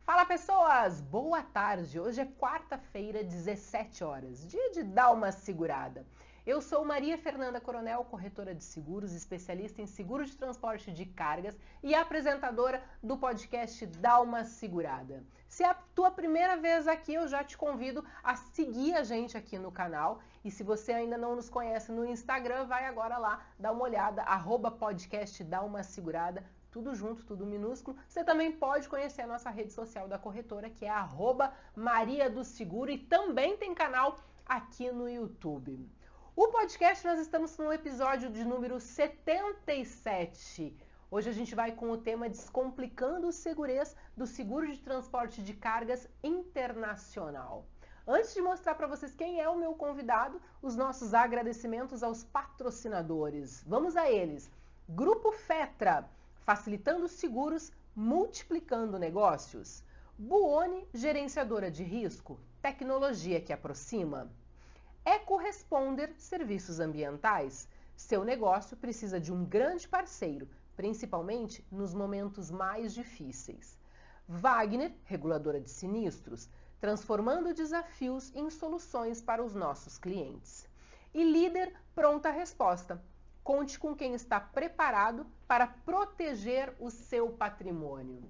Fala pessoas, boa tarde. Hoje é quarta-feira, 17 horas, dia de dar uma segurada. Eu sou Maria Fernanda Coronel, corretora de seguros, especialista em seguro de transporte de cargas e apresentadora do podcast Dá uma Segurada. Se é a tua primeira vez aqui, eu já te convido a seguir a gente aqui no canal. E se você ainda não nos conhece no Instagram, vai agora lá, dá uma olhada, @podcast Dá uma Segurada. Tudo junto, tudo minúsculo. Você também pode conhecer a nossa rede social da corretora, que é @Maria do Seguro, e também tem canal aqui no YouTube. O podcast, nós estamos no episódio de número 77. Hoje a gente vai com o tema Descomplicando o Segurez do Seguro de Transporte de Cargas Internacional. Antes de mostrar para vocês quem é o meu convidado, os nossos agradecimentos aos patrocinadores. Vamos a eles. Grupo Fetra, facilitando seguros, multiplicando negócios. Buoni, gerenciadora de risco, tecnologia que aproxima. EcoResponder, serviços ambientais. Seu negócio precisa de um grande parceiro, principalmente nos momentos mais difíceis. Wagner, reguladora de sinistros, transformando desafios em soluções para os nossos clientes. E Líder, pronta resposta. Conte com quem está preparado para proteger o seu patrimônio.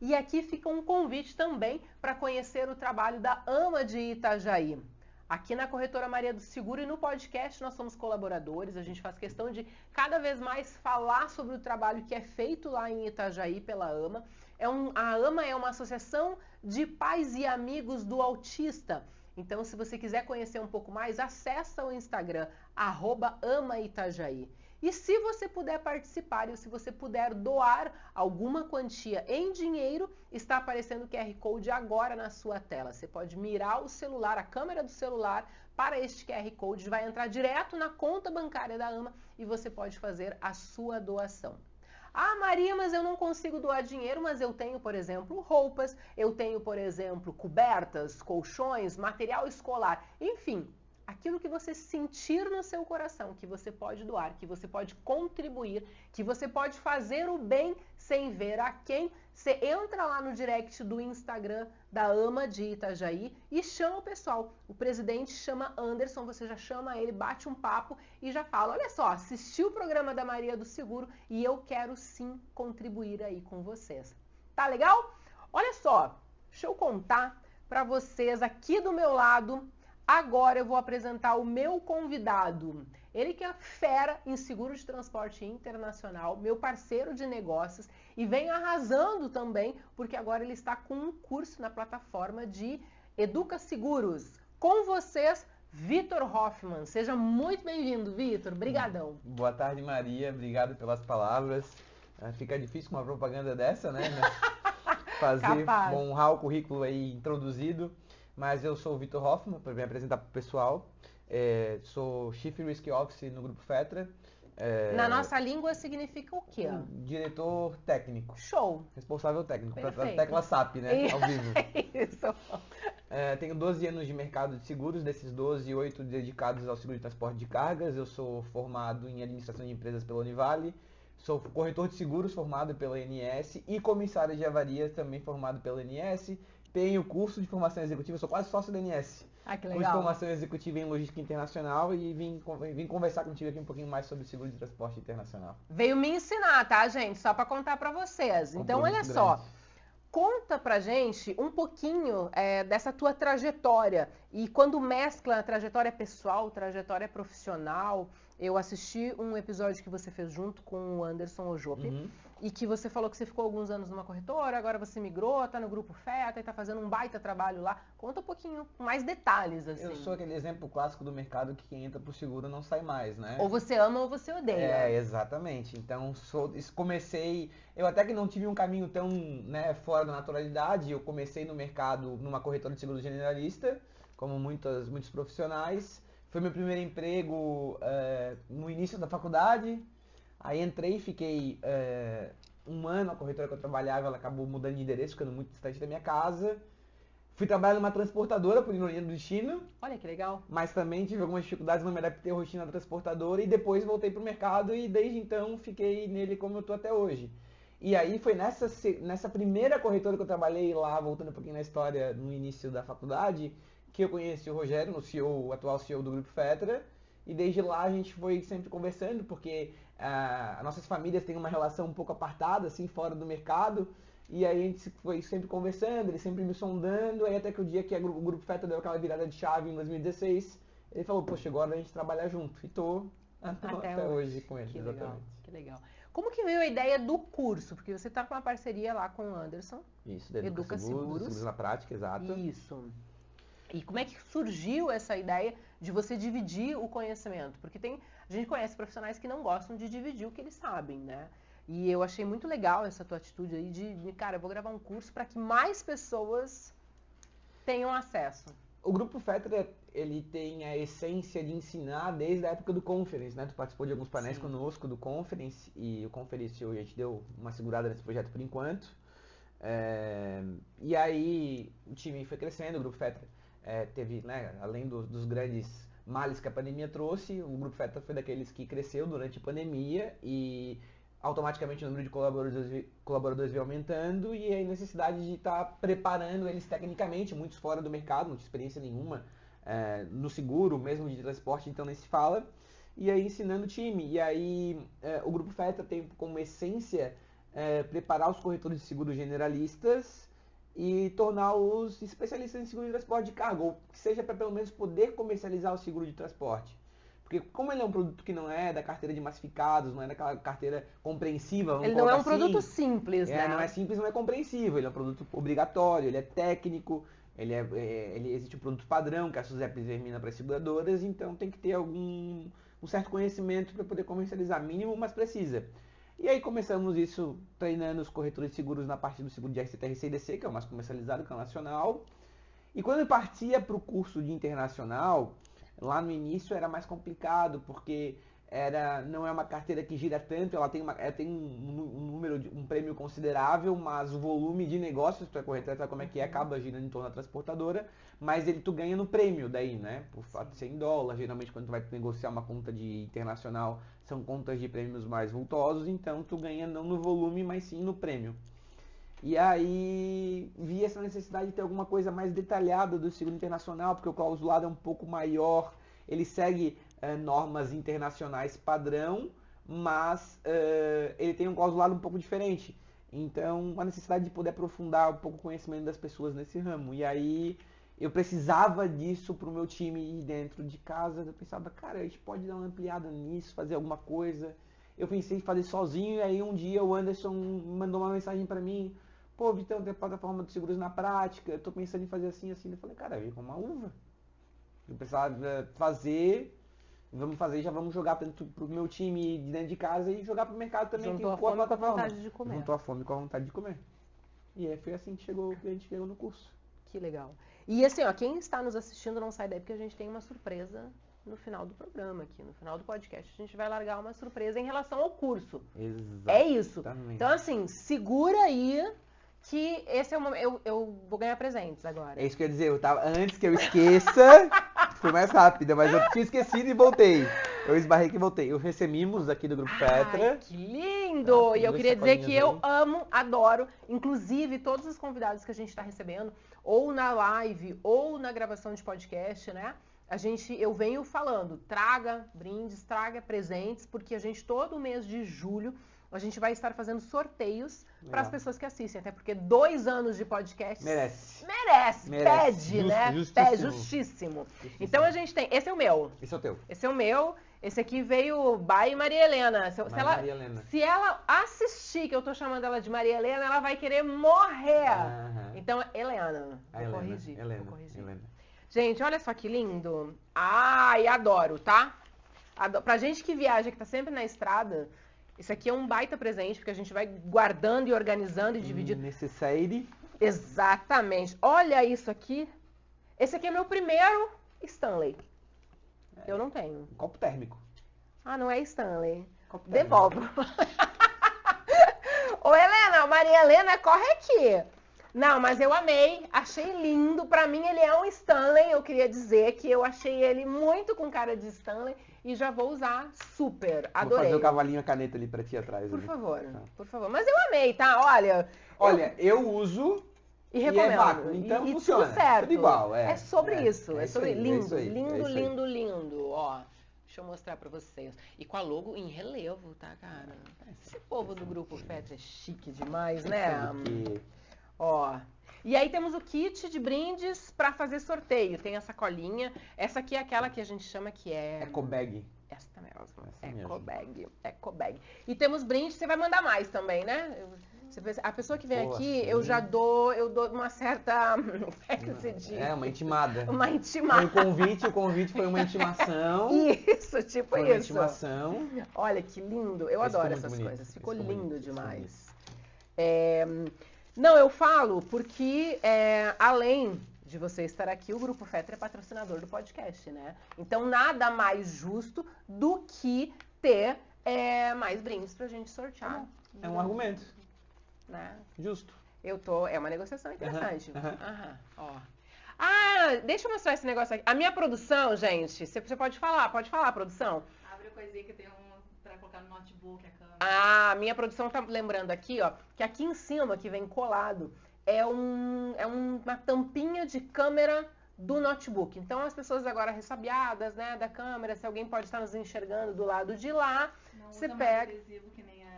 E aqui fica um convite também para conhecer o trabalho da AMA de Itajaí. Aqui na Corretora Maria do Seguro e no podcast nós somos colaboradores, a gente faz questão de cada vez mais falar sobre o trabalho que é feito lá em Itajaí pela AMA. A AMA é uma associação de pais e amigos do autista. Então, se você quiser conhecer um pouco mais, acessa o Instagram, @AmaItajaí. E se você puder participar e se você puder doar alguma quantia em dinheiro, está aparecendo o QR Code agora na sua tela. Você pode mirar o celular, a câmera do celular, para este QR Code, vai entrar direto na conta bancária da AMA e você pode fazer a sua doação. Ah, Maria, mas eu não consigo doar dinheiro, mas eu tenho, por exemplo, roupas, eu tenho, por exemplo, cobertas, colchões, material escolar, enfim, aquilo que você sentir no seu coração, que você pode doar, que você pode contribuir, que você pode fazer o bem sem ver a quem. Você entra lá no direct do Instagram da AMA de Itajaí e chama o pessoal. O presidente chama Anderson, você já chama ele, bate um papo e já fala, olha só, assisti o programa da Maria do Seguro e eu quero sim contribuir aí com vocês. Tá legal? Olha só, deixa eu contar para vocês aqui do meu lado. Agora eu vou apresentar o meu convidado. Ele que é fera em seguro de transporte internacional, meu parceiro de negócios e vem arrasando também, porque agora ele está com um curso na plataforma de Educa Seguros. Com vocês, Vitor Hoffman. Seja muito bem-vindo, Vitor. Brigadão. Boa tarde, Maria. Obrigado pelas palavras. Fica difícil com uma propaganda dessa, né? Fazer, honrar o currículo aí introduzido. Mas eu sou o Vitor Hoffman, para me apresentar para o pessoal. Sou Chief Risk Officer no Grupo Fetra. Na nossa língua significa o quê? Diretor técnico. Show! Responsável técnico, para a tecla SAP, né? Ao vivo. Isso. Tenho 12 anos de mercado de seguros, desses 12, 8 dedicados ao seguro de transporte de cargas. Eu sou formado em administração de empresas pela Univale. Sou corretor de seguros formado pela ANS e comissário de avarias também formado pela ANS. Tenho curso de formação executiva, sou quase sócio da ANS. Ah, que legal. Curso de formação executiva em logística internacional e vim conversar contigo aqui um pouquinho mais sobre seguro de transporte internacional. Veio me ensinar, tá, gente? Só para contar para vocês. Então, olha só. Conta pra gente um pouquinho dessa tua trajetória. E quando mescla a trajetória pessoal, trajetória profissional, eu assisti um episódio que você fez junto com o Anderson Ojope, e que você falou que você ficou alguns anos numa corretora, agora você migrou, tá no Grupo Fetra e tá fazendo um baita trabalho lá. Conta um pouquinho, com mais detalhes, assim. Eu sou aquele exemplo clássico do mercado que quem entra pro seguro não sai mais, né? Ou você ama ou você odeia. Exatamente. Então, comecei... Eu até que não tive um caminho tão fora da naturalidade, eu comecei no mercado numa corretora de seguro generalista, como muitos profissionais. Foi meu primeiro emprego no início da faculdade. Aí entrei, fiquei um ano, a corretora que eu trabalhava, ela acabou mudando de endereço, ficando muito distante da minha casa. Fui trabalhar numa transportadora, por ironia do destino. Olha que legal. Mas também tive algumas dificuldades, não me adaptei à rotina da transportadora. E depois voltei pro mercado e desde então fiquei nele como eu tô até hoje. E aí foi nessa primeira corretora que eu trabalhei lá, voltando um pouquinho na história, no início da faculdade, que eu conheci o Rogério, o atual CEO do Grupo Fetra. E desde lá a gente foi sempre conversando, porque nossas famílias têm uma relação um pouco apartada, assim, fora do mercado. E aí a gente foi sempre conversando, ele sempre me sondando, aí até que o dia que o Grupo Fetra deu aquela virada de chave em 2016, ele falou, poxa, agora a gente trabalha junto. E tô até hoje com ele, que exatamente. Legal, que legal. Como que veio a ideia do curso? Porque você tá com uma parceria lá com o Anderson. Isso, da Educa Seguros na prática, exato. Isso. E como é que surgiu essa ideia de você dividir o conhecimento? Porque a gente conhece profissionais que não gostam de dividir o que eles sabem, né? E eu achei muito legal essa tua atitude aí de cara, eu vou gravar um curso para que mais pessoas tenham acesso. O Grupo Fetra, ele tem a essência de ensinar desde a época do Conference, né? Tu participou de alguns painéis conosco do Conference e o Conference hoje a gente deu uma segurada nesse projeto por enquanto. E aí o time foi crescendo, o Grupo Fetra teve, né, além dos grandes males que a pandemia trouxe, o Grupo Fetra foi daqueles que cresceu durante a pandemia e automaticamente o número de colaboradores veio aumentando e a necessidade de estar preparando eles tecnicamente, muitos fora do mercado, não tinha experiência nenhuma no seguro, mesmo de transporte, então nem se fala, e aí ensinando o time. E aí o Grupo Fetra tem como essência preparar os corretores de seguro generalistas e torná-los especialistas em seguro de transporte de carga, ou que seja para pelo menos poder comercializar o seguro de transporte. Porque como ele é um produto que não é da carteira de massificados, não é daquela carteira compreensiva, vamos ele não é um assim, produto simples, né? Não é simples, não é compreensível, ele é um produto obrigatório, ele é técnico, existe um produto padrão que a SUSEP determina para as seguradoras, então tem que ter um certo conhecimento para poder comercializar, mínimo, mas precisa. E aí começamos isso treinando os corretores de seguros na parte do seguro de RC, TRC e DC, que é o mais comercializado, que é o nacional. E quando eu partia para o curso de internacional, lá no início era mais complicado, porque não é uma carteira que gira tanto, ela tem um prêmio considerável, mas o volume de negócios para a corretora, sabe como é que acaba girando em torno da transportadora, mas tu ganha no prêmio daí, né? Por fato de ser em dólar, geralmente quando tu vai negociar uma conta de internacional, são contas de prêmios mais vultosos, então tu ganha não no volume, mas sim no prêmio. E aí vi essa necessidade de ter alguma coisa mais detalhada do seguro internacional, porque o clausulado é um pouco maior, ele segue normas internacionais padrão, mas ele tem um clausulado um pouco diferente. Então, a necessidade de poder aprofundar um pouco o conhecimento das pessoas nesse ramo. E aí eu precisava disso para o meu time ir dentro de casa. Eu pensava, cara, a gente pode dar uma ampliada nisso, fazer alguma coisa. Eu pensei em fazer sozinho, e aí um dia o Anderson mandou uma mensagem para mim: pô, Vitão, tem a plataforma de seguros na prática, eu tô pensando em fazer assim, assim. Eu falei, cara, veio com uma uva. Eu precisava fazer, vamos fazer, já vamos jogar pro meu time de dentro de casa e jogar pro mercado também. Juntou a fome com a vontade de comer. Juntou a fome com a vontade de comer. E aí foi assim que a gente chegou no curso. Que legal. E assim, ó, quem está nos assistindo não sai daí, porque a gente tem uma surpresa no final do programa aqui, no final do podcast. A gente vai largar uma surpresa em relação ao curso. Exatamente. É isso. Então assim, segura aí que esse é o momento. Eu vou ganhar presentes agora. É isso que eu ia dizer, antes que eu esqueça, fui mais rápida, mas eu tinha esquecido e voltei. Eu esbarrei que voltei. Os recebimos aqui do Grupo Fetra. Que lindo! E eu queria dizer que eu amo, adoro, inclusive todos os convidados que a gente está recebendo, ou na live, ou na gravação de podcast, né? Eu venho falando, traga brindes, traga presentes, porque a gente todo mês de julho a gente vai estar fazendo sorteios para as pessoas que assistem, até porque 2 anos de podcast merece, pede, né? Justíssimo. Então a gente tem, esse é o meu. Esse é o teu. Esse é o meu. Esse aqui veio by Maria Helena. Se ela assistir, que eu tô chamando ela de Maria Helena, ela vai querer morrer. Então, Helena. Vou corrigir. Helena. Gente, olha só que lindo. Ai, adoro, tá? Pra gente que viaja, que tá sempre na estrada, isso aqui é um baita presente, porque a gente vai guardando e organizando e dividindo. Necessary. Exatamente. Olha isso aqui. Esse aqui é meu primeiro Stanley. Eu não tenho. Copo térmico. Ah, não é Stanley. Devolvo. Ô, Helena, Maria Helena, corre aqui. Não, mas eu amei, achei lindo. Pra mim ele é um Stanley. Eu queria dizer que eu achei ele muito com cara de Stanley e já vou usar super. Adorei. Vou fazer o cavalinho a caneta ali pra ti atrás. Por ali. favor, Tá. por favor. Mas eu amei, tá? Olha. Olha, eu uso E e é recomendo. vácuo, então e funciona. tudo certo. Tudo igual, É sobre isso. É isso sobre aí, lindo, isso aí, lindo, isso aí. lindo, lindo. Ó, deixa eu mostrar pra vocês. E com a logo em relevo, tá, cara? Esse povo do Grupo Fetter é chique demais, né? Porque Ó. E aí temos o kit de brindes pra fazer sorteio. Tem a sacolinha. Essa aqui é aquela que a gente chama que é... ecobag. Esta mesmo. Essa mesmo. Ecobag. Ecobag. E temos brindes, você vai mandar mais também, né? A pessoa que vem Pô, aqui, assim. eu dou uma certa... Como é que se diz? É, uma intimada. Uma intimada. Foi o convite foi uma intimação. Isso, tipo Foi uma isso. intimação. Olha que lindo. Eu Esse adoro ficou muito essas bonito. coisas. Ficou Esse ficou lindo bonito, esse ficou demais. Não, eu falo porque além de você estar aqui, o Grupo Fetter é patrocinador do podcast, né? Então nada mais justo do que ter mais brindes pra gente sortear. É um argumento. Né? Justo. É uma negociação interessante. Aham. Ó. Ah, deixa eu mostrar esse negócio aqui. A minha produção, gente, você pode falar, produção? Abre a coisinha que tem pra colocar no notebook, a câmera. Ah, minha produção tá lembrando aqui, ó, que aqui em cima, que vem colado, é uma tampinha de câmera do notebook. Então, as pessoas agora ressabiadas, né, da câmera, se alguém pode estar nos enxergando do lado de lá, Não você usa pega... mais adesivo que nem a...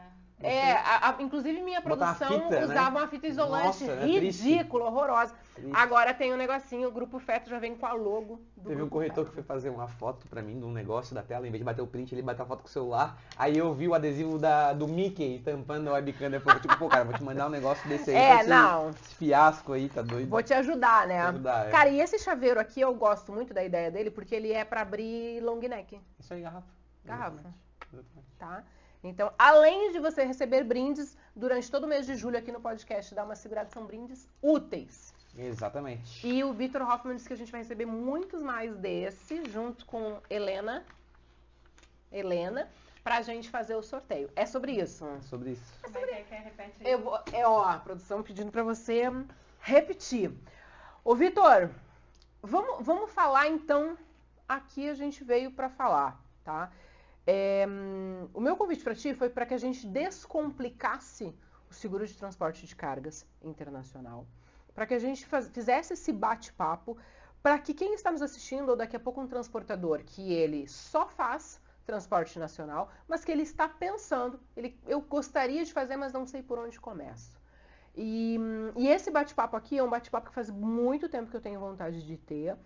Inclusive minha Botar a produção fita, né? usava uma fita isolante Nossa, é ridícula, horrorosa. Triste. Agora tem um negocinho, o Grupo Fetter já vem com a logo do Teve um Grupo corretor que Fetter. foi fazer uma foto pra mim de um negócio da tela, em vez de bater o print, ele bateu a foto com o celular. Aí eu vi o adesivo do Mickey tampando a webcam. Depois, tipo, pô, cara, vou te mandar um negócio desse aí. Não. Esse fiasco aí, tá doido? Vou te ajudar, né? Te ajudar, Cara, e esse chaveiro aqui eu gosto muito da ideia dele, porque ele é pra abrir long neck, Isso aí, garrafa. garrafa, Exatamente. tá? Então, além de você receber brindes durante todo o mês de julho aqui no podcast, dá uma segurada, são brindes úteis. Exatamente. E o Vitor Hoffman disse que a gente vai receber muitos mais desse, junto com Helena, pra gente fazer o sorteio. É sobre isso. Sobre isso. Como é que repete aí? A produção pedindo pra você repetir. Ô, Vitor, vamos falar então, aqui a gente veio pra falar, tá? O meu convite para ti foi para que a gente descomplicasse o seguro de transporte de cargas internacional, para que a gente fizesse esse bate-papo, para que quem está nos assistindo, ou daqui a pouco um transportador, que ele só faz transporte nacional, mas que ele está pensando, eu gostaria de fazer, mas não sei por onde começo. E esse bate-papo aqui é um bate-papo que faz muito tempo que eu tenho vontade de ter,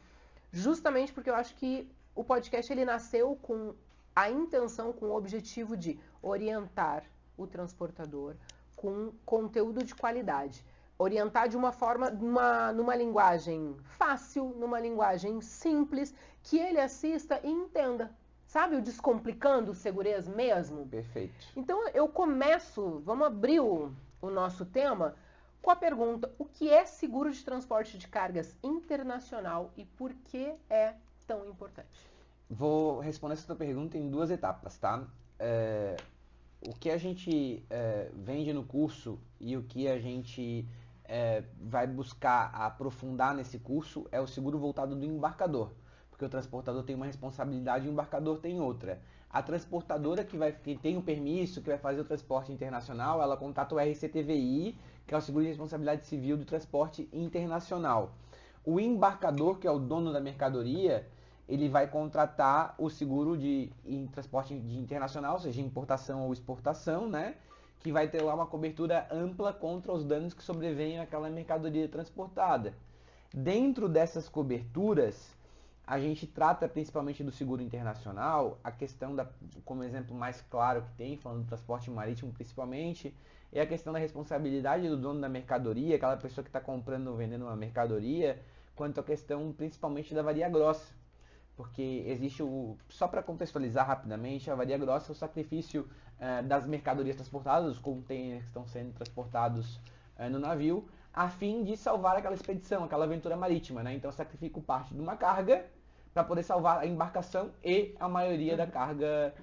justamente porque eu acho que o podcast ele nasceu com a intenção, com o objetivo de orientar o transportador com conteúdo de qualidade. Orientar de uma forma, numa linguagem fácil, numa linguagem simples, que ele assista e entenda. Sabe, o Descomplicando Seguros mesmo? Perfeito. Então eu começo, vamos abrir o nosso tema com a pergunta: o que é seguro de transporte de cargas internacional e por que é tão importante? Vou responder essa tua pergunta em duas etapas, tá? O que a gente vende no curso e o que a gente vai buscar aprofundar nesse curso é o seguro voltado do embarcador, porque o transportador tem uma responsabilidade e o embarcador tem outra. A transportadora que tem o permisso, que vai fazer o transporte internacional, ela contrata o RCTVI, que é o seguro de responsabilidade civil do transporte internacional. O embarcador, que é o dono da mercadoria, ele vai contratar o seguro em transporte internacional, seja importação ou exportação, né? Que vai ter lá uma cobertura ampla contra os danos que sobrevêm àquela mercadoria transportada. Dentro dessas coberturas, a gente trata principalmente do seguro internacional, a questão como exemplo mais claro que tem, falando do transporte marítimo principalmente, é a questão da responsabilidade do dono da mercadoria, aquela pessoa que está comprando ou vendendo uma mercadoria, quanto à questão principalmente da avaria grossa. Porque existe só para contextualizar rapidamente, a avaria grossa é o sacrifício das mercadorias transportadas, os containers que estão sendo transportados no navio, a fim de salvar aquela expedição, aquela aventura marítima, né? Então sacrifico parte de uma carga para poder salvar a embarcação e a maioria da carga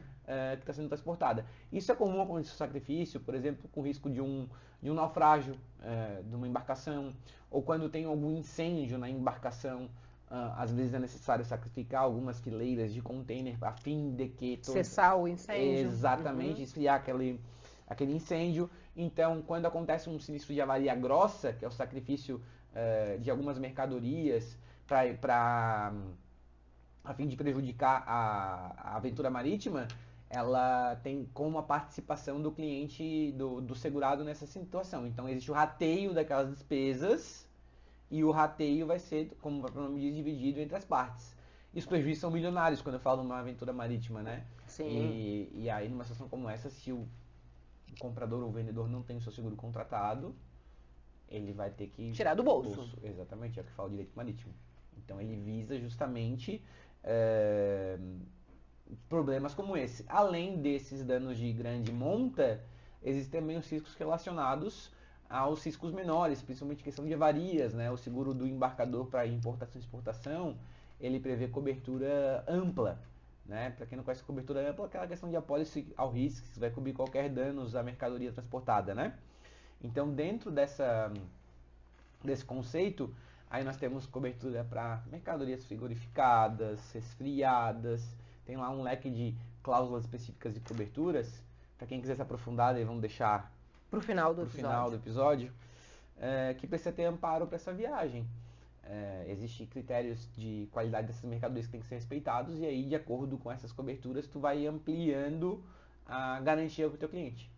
que está sendo transportada. Isso é comum acontecer no sacrifício, por exemplo, com risco de um naufrágio de uma embarcação, ou quando tem algum incêndio na embarcação, às vezes é necessário sacrificar algumas fileiras de container a fim de que... Cessar o incêndio. Exatamente, esfriar aquele incêndio. Então, quando acontece um sinistro de avaria grossa, que é o sacrifício de algumas mercadorias a fim de prejudicar a aventura marítima, ela tem como a participação do cliente, do segurado nessa situação. Então, existe o rateio daquelas despesas e o rateio vai ser, como o próprio nome diz, dividido entre as partes. E os prejuízos são milionários quando eu falo de uma aventura marítima, né? Sim. E aí, numa situação como essa, se o comprador ou o vendedor não tem o seu seguro contratado, ele vai ter que... tirar do bolso. Exatamente, é o que fala o direito marítimo. Então, ele visa justamente problemas como esse. Além desses danos de grande monta, existem também os riscos relacionados aos riscos menores, principalmente questão de avarias, né? O seguro do embarcador para importação e exportação, ele prevê cobertura ampla, né? Para quem não conhece cobertura ampla, aquela questão de apólice ao risco, que vai cobrir qualquer danos à mercadoria transportada, né? Então, dentro desse conceito, aí nós temos cobertura para mercadorias frigorificadas, resfriadas, tem lá um leque de cláusulas específicas de coberturas. Para quem quiser se aprofundar, aí vamos deixar Pro final do episódio, que precisa ter amparo para essa viagem. Existem critérios de qualidade dessas mercadorias que têm que ser respeitados, e aí, de acordo com essas coberturas, tu vai ampliando a garantia para o teu cliente.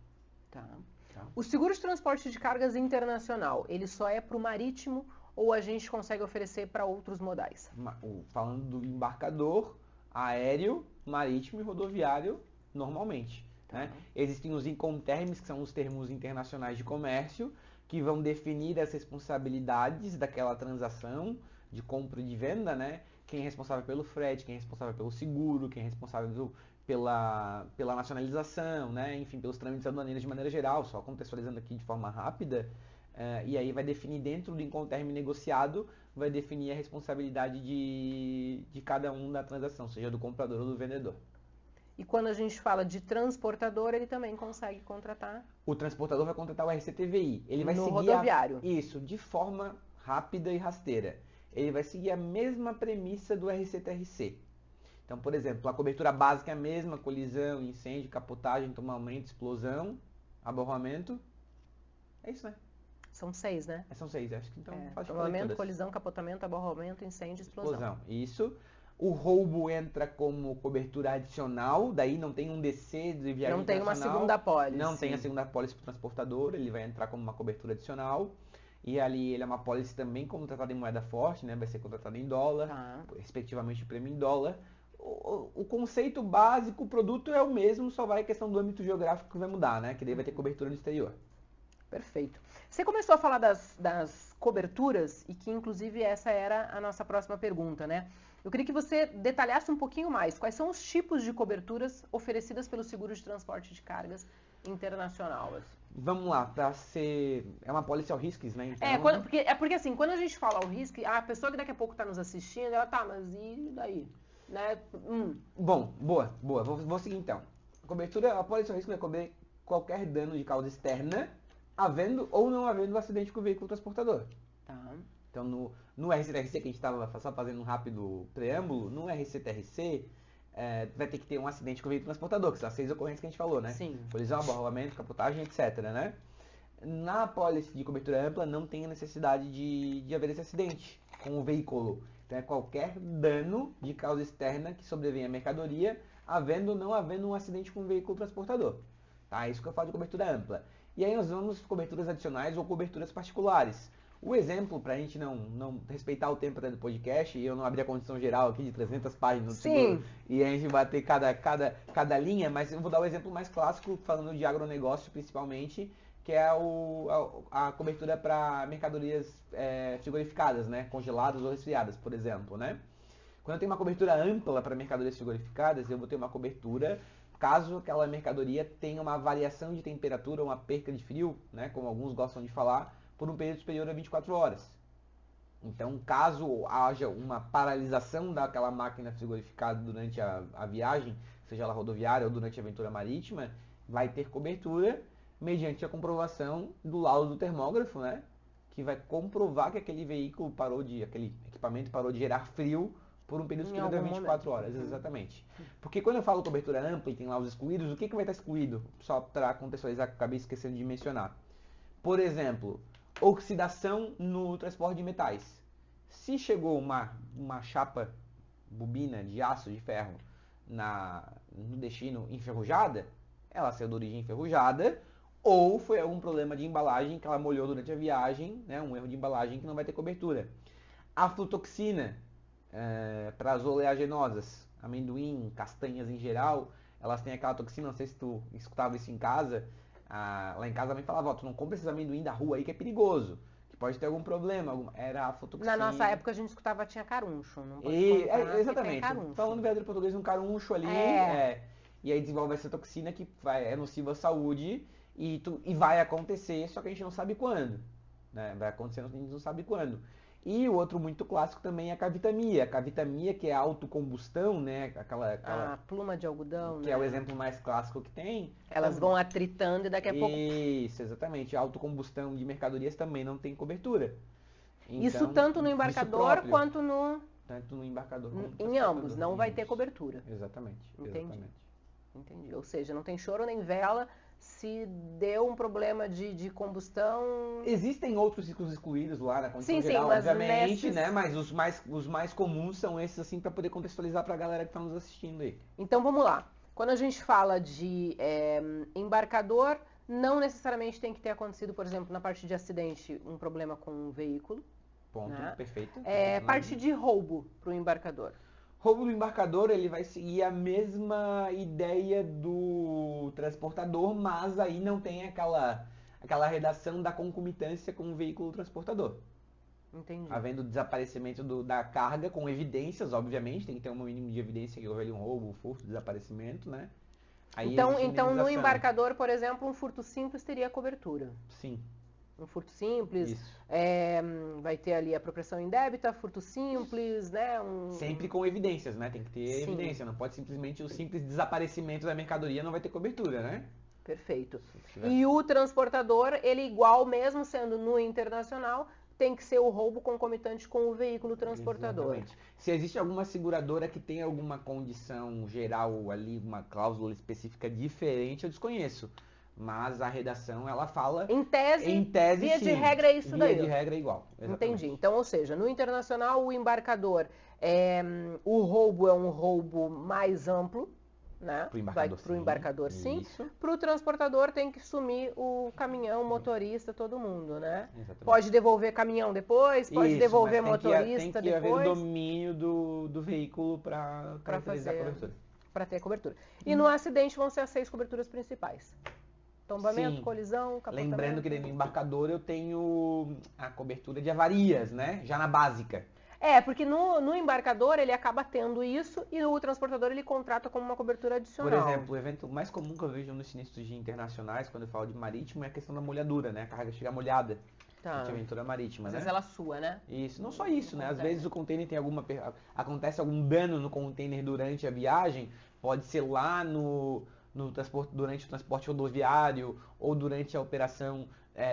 Tá. O seguro de transporte de cargas internacional, ele só é para o marítimo ou a gente consegue oferecer para outros modais? Falando do embarcador, aéreo, marítimo e rodoviário, normalmente. Né? Existem os Incoterms, que são os termos internacionais de comércio, que vão definir as responsabilidades daquela transação de compra e de venda, né? Quem é responsável pelo frete, quem é responsável pelo seguro, quem é responsável pela nacionalização, né? Enfim, pelos trâmites aduaneiros de maneira geral, só contextualizando aqui de forma rápida. E aí vai definir dentro do Incoterm negociado, vai definir a responsabilidade de cada um da transação, seja do comprador ou do vendedor. E quando a gente fala de transportador, ele também consegue contratar? O transportador vai contratar o RCTVI. Ele vai no seguir rodoviário. Isso, de forma rápida e rasteira. Ele vai seguir a mesma premissa do RCTRC. Então, por exemplo, a cobertura básica é a mesma: colisão, incêndio, capotagem, tombamento, explosão, aborramento. É isso, né? São 6, né? São 6, acho que então faz tombamento, colisão, capotamento, aborramento, incêndio, explosão. Isso. O roubo entra como cobertura adicional, daí não tem um DC de viagem internacional. Não tem uma segunda apólice. Não tem a segunda apólice para o transportador, ele vai entrar como uma cobertura adicional. E ali ele é uma apólice também contratada em moeda forte, né? Vai ser contratada em dólar, respectivamente o prêmio em dólar. O conceito básico, o produto é o mesmo, só vai a questão do âmbito geográfico que vai mudar, né? Que daí vai ter cobertura no exterior. Perfeito. Você começou a falar das coberturas e que, inclusive, essa era a nossa próxima pergunta, né? Eu queria que você detalhasse um pouquinho mais quais são os tipos de coberturas oferecidas pelo seguro de transporte de cargas internacional. Vamos lá, para ser... É uma apólice ao risco, né? Então... Porque assim, quando a gente fala ao risco, a pessoa que daqui a pouco está nos assistindo, ela mas e daí? Né? Bom, boa. Vou seguir então. A apólice ao risco vai cobrir qualquer dano de causa externa, havendo ou não havendo um acidente com o veículo transportador. Tá. Então, no RCTRC, que a gente estava só fazendo um rápido preâmbulo, no RCTRC vai ter que ter um acidente com o veículo transportador, que são as 6 ocorrências que a gente falou, né? Sim. Colisão, aborramento, capotagem, etc, né? Na apólice de cobertura ampla, não tem a necessidade de haver esse acidente com o veículo. Então, é qualquer dano de causa externa que sobrevenha à mercadoria, havendo ou não havendo um acidente com o veículo transportador. Tá? Isso que eu falo de cobertura ampla. E aí nós vamos coberturas adicionais ou coberturas particulares. O exemplo, para a gente não respeitar o tempo até do podcast, e eu não abrir a condição geral aqui de 300 páginas do seguro, e a gente bater cada linha, mas eu vou dar o exemplo mais clássico, falando de agronegócio principalmente, que é a cobertura para mercadorias frigorificadas, né? Congeladas ou resfriadas, por exemplo, né? Quando eu tenho uma cobertura ampla para mercadorias frigorificadas, eu vou ter uma cobertura caso aquela mercadoria tenha uma variação de temperatura, uma perca de frio, né? Como alguns gostam de falar, por um período superior a 24 horas. Então, caso haja uma paralisação daquela máquina frigorificada durante a viagem, seja ela rodoviária ou durante a aventura marítima, vai ter cobertura mediante a comprovação do laudo do termógrafo, né? Que vai comprovar que aquele aquele equipamento parou de gerar frio por um período superior a 24 horas, exatamente. Porque quando eu falo cobertura ampla e tem lá os excluídos, o que vai estar excluído? Só para contextualizar, que eu acabei esquecendo de mencionar. Por exemplo, oxidação no transporte de metais. Se chegou uma chapa bobina de aço, de ferro, no destino enferrujada, ela saiu de origem enferrujada, ou foi algum problema de embalagem que ela molhou durante a viagem, né, um erro de embalagem que não vai ter cobertura. Aflotoxina, para as oleaginosas, amendoim, castanhas em geral, elas têm aquela toxina, não sei se tu escutava isso em casa, lá em casa a mãe falava, tu não compra esses amendoim da rua aí que é perigoso, que pode ter algum problema, era aflotoxina. Na nossa época a gente escutava tinha caruncho, não pode comprar, exatamente, caruncho. Falando verdadeiro português, um caruncho ali, e aí desenvolve essa toxina que é nociva à saúde e vai acontecer, só que a gente não sabe quando, né? Vai acontecer, a gente não sabe quando. E o outro muito clássico também é a cavitamia. A cavitamia, que é a autocombustão, né? A pluma de algodão, que é o exemplo mais clássico que tem. Elas vão atritando e daqui a pouco... Isso, exatamente. A autocombustão de mercadorias também não tem cobertura. Então, isso tanto no embarcador quanto no... Tanto no embarcador quanto em ambos, não vai ter cobertura. Exatamente. Entendi. Ou seja, não tem choro nem vela se deu um problema de combustão. Existem outros ciclos excluídos lá na condição geral, obviamente, né? Mas os mais comuns são esses, assim, para poder contextualizar para a galera que está nos assistindo aí. Então vamos lá. Quando a gente fala de embarcador, não necessariamente tem que ter acontecido, por exemplo, na parte de acidente, um problema com um veículo. Ponto, né? Perfeito. Parte de roubo para o embarcador. Roubo do embarcador, ele vai seguir a mesma ideia do transportador, mas aí não tem aquela redação da concomitância com o veículo transportador. Entendi. Havendo desaparecimento da carga, com evidências, obviamente, tem que ter um mínimo de evidência que houve ali um roubo, um furto, desaparecimento, né? Aí então no embarcador, por exemplo, um furto simples teria cobertura. Sim. Um furto simples, vai ter ali apropriação indébita, furto simples, né? Sempre com evidências, né? Tem que ter evidência, não pode simplesmente o simples desaparecimento da mercadoria não vai ter cobertura, né? Perfeito. E o transportador, ele igual, mesmo sendo no internacional, tem que ser o roubo concomitante com o veículo transportador. Exatamente. Se existe alguma seguradora que tem alguma condição geral ali, uma cláusula específica diferente, eu desconheço. Mas a redação, ela fala... Em tese via de regra é isso daí. Via de regra é igual. Exatamente. Entendi. Então, ou seja, no internacional, o embarcador, o roubo é um roubo mais amplo, né? Para o embarcador, sim. Para o transportador, tem que sumir o caminhão, o motorista, todo mundo, né? Exatamente. Pode devolver caminhão depois, pode devolver motorista depois. Tem que haver o domínio do veículo para fazer a cobertura. Para ter cobertura. E no acidente vão ser as 6 coberturas principais. Tombamento, colisão, capotamento. Lembrando que dentro do embarcador eu tenho a cobertura de avarias, né? Já na básica. Porque no embarcador ele acaba tendo isso e o transportador ele contrata como uma cobertura adicional. Por exemplo, o evento mais comum que eu vejo nos sinistros de internacionais, quando eu falo de marítimo, é a questão da molhadura, né? A carga chega molhada. Tá. De aventura marítima, Às vezes ela sua, né? Isso, não só isso, né? Às vezes o container tem acontece algum dano no container durante a viagem, pode ser lá durante o transporte rodoviário ou durante a operação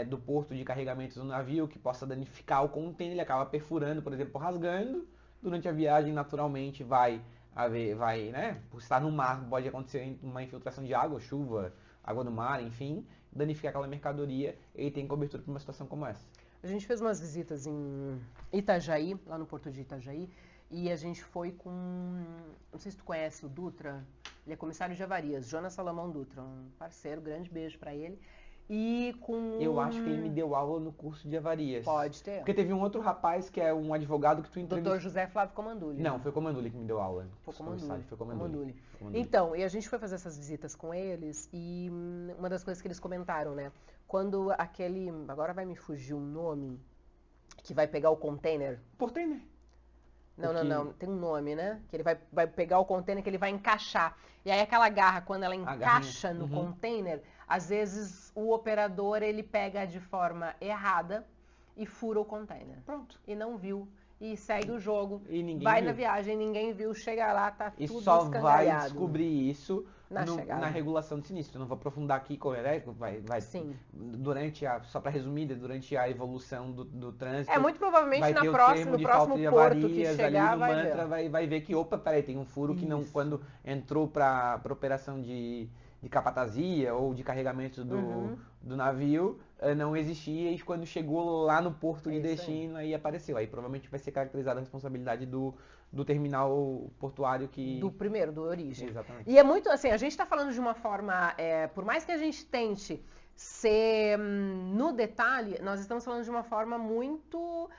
do porto de carregamento do navio, que possa danificar o container, ele acaba perfurando, por exemplo, rasgando. Durante a viagem, naturalmente, vai, né? Por estar no mar, pode acontecer uma infiltração de água, chuva, água do mar, enfim, danificar aquela mercadoria, e tem cobertura para uma situação como essa. A gente fez umas visitas em Itajaí, lá no porto de Itajaí, e a gente foi com, não sei se tu conhece o Dutra, ele é comissário de avarias, Jonas Salomão Dutra, um parceiro, grande beijo pra ele. E com... Eu acho que ele me deu aula no curso de avarias. Pode ter. Porque teve um outro rapaz que é um advogado que tu entrevistou. Dr. José Flávio Comandulli. Não, foi o Comandulli que me deu aula. Foi Comandulli. Foi Comandulli. Então, e a gente foi fazer essas visitas com eles e uma das coisas que eles comentaram, né? Quando agora vai me fugir um nome, que vai pegar o container. Portainer? Não, tem um nome, né? Que ele vai pegar o container, que ele vai encaixar. E aí aquela garra, quando ela encaixa no container, às vezes o operador, ele pega de forma errada, e fura o container. Pronto. E não viu. E segue o jogo. E ninguém vai viu. na viagem, ninguém viu. Chega lá, tá E tudo só vai escangalhado. descobrir isso Na chegada. na regulação de sinistro. Eu não vou aprofundar aqui, Sim. só para resumir, durante a evolução do trânsito. Muito provavelmente vai ter no o termo próximo de falta de porto que avarias, chegar, ali no vai mantra, ver. vai ver que, opa, peraí, tem um furo que não, Isso. quando entrou para operação de capatazia ou de carregamento do navio, não existia, e quando chegou lá no porto de destino, aí apareceu. Aí provavelmente vai ser caracterizada a responsabilidade do terminal portuário que... Do primeiro, do origem. Exatamente. E é muito assim, a gente está falando de uma forma, por mais que a gente tente ser no detalhe, nós estamos falando de uma forma muito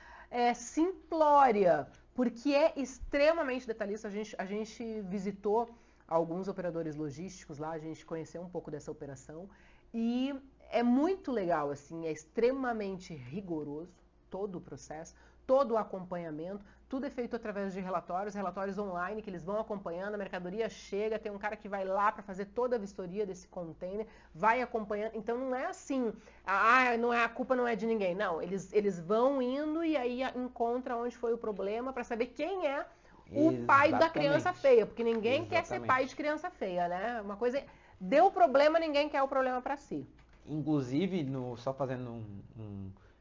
simplória, porque é extremamente detalhista. A gente visitou alguns operadores logísticos lá, a gente conheceu um pouco dessa operação e é muito legal, assim, é extremamente rigoroso todo o processo, todo o acompanhamento, tudo é feito através de relatórios online que eles vão acompanhando, a mercadoria chega, tem um cara que vai lá para fazer toda a vistoria desse container, vai acompanhando, então não é assim, a culpa não é de ninguém, não, eles vão indo e aí encontra onde foi o problema para saber quem é o pai da criança feia, porque ninguém quer ser pai de criança feia, né? Uma coisa, deu problema, ninguém quer o problema para si. Inclusive, só fazendo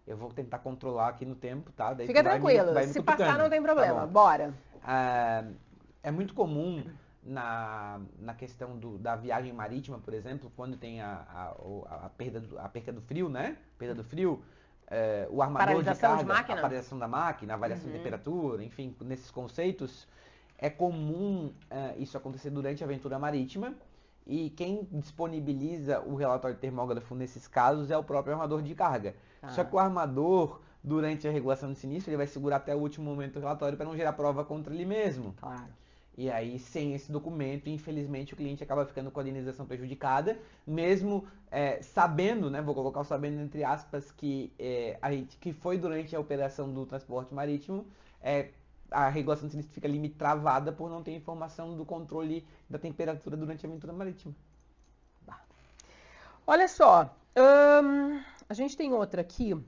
eu vou tentar controlar aqui no tempo, tá? Daí fica tranquilo, vai me se cutucando. passar não tem problema, Tá bora. É muito comum na questão da viagem marítima, por exemplo, quando tem a perda do frio, né? Perda do frio, o armador de carga, a paralisação da máquina, a variação de temperatura, enfim, nesses conceitos, é comum isso acontecer durante a aventura marítima, e quem disponibiliza o relatório termógrafo nesses casos é o próprio armador de carga. Só que o armador, durante a regulação de sinistro, ele vai segurar até o último momento do relatório para não gerar prova contra ele mesmo. Claro. E aí, sem esse documento, infelizmente, o cliente acaba ficando com a indenização prejudicada, mesmo sabendo, né, vou colocar o sabendo entre aspas, que foi durante a operação do transporte marítimo, a regulação de sinistro fica ali travada por não ter informação do controle da temperatura durante a aventura marítima. Olha só, a gente tem outra aqui,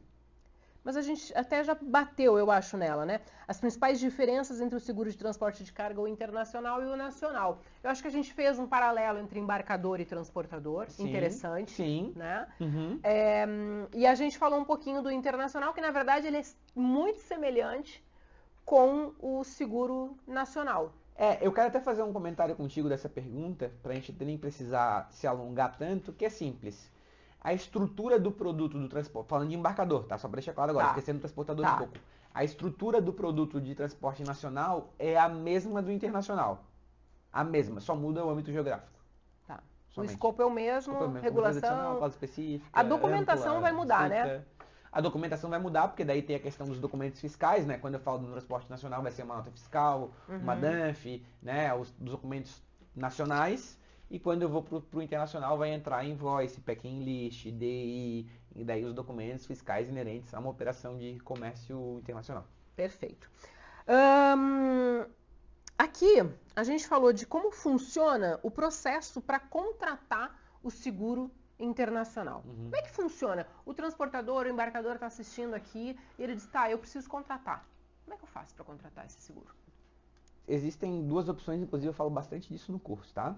mas a gente até já bateu, eu acho, nela, né? As principais diferenças entre o seguro de transporte de carga, o internacional e o nacional. Eu acho que a gente fez um paralelo entre embarcador e transportador, sim, interessante. Sim. Né? Uhum. E a gente falou um pouquinho do internacional, que na verdade ele é muito semelhante com o seguro nacional. Eu quero até fazer um comentário contigo dessa pergunta, para a gente nem precisar se alongar tanto, que é simples. A estrutura do produto do transporte, falando de embarcador, tá? Só para deixar claro agora, esquecendo o transportador um pouco. A estrutura do produto de transporte nacional é a mesma do internacional. A mesma, só muda o âmbito geográfico. Tá. Somente. O escopo é o mesmo, regulação. Causa específica, a documentação ampla, vai mudar, estrita. Né? A documentação vai mudar, porque daí tem a questão dos documentos fiscais, né? Quando eu falo do transporte nacional, vai ser uma nota fiscal, uma DANF, né? Os documentos nacionais. E quando eu vou para o internacional, vai entrar invoice, packing list, DI, e daí os documentos fiscais inerentes a uma operação de comércio internacional. Perfeito. Aqui a gente falou de como funciona o processo para contratar o seguro internacional. Como é que funciona? O transportador, o embarcador está assistindo aqui e ele diz, eu preciso contratar. Como é que eu faço para contratar esse seguro? Existem duas opções, inclusive eu falo bastante disso no curso, tá?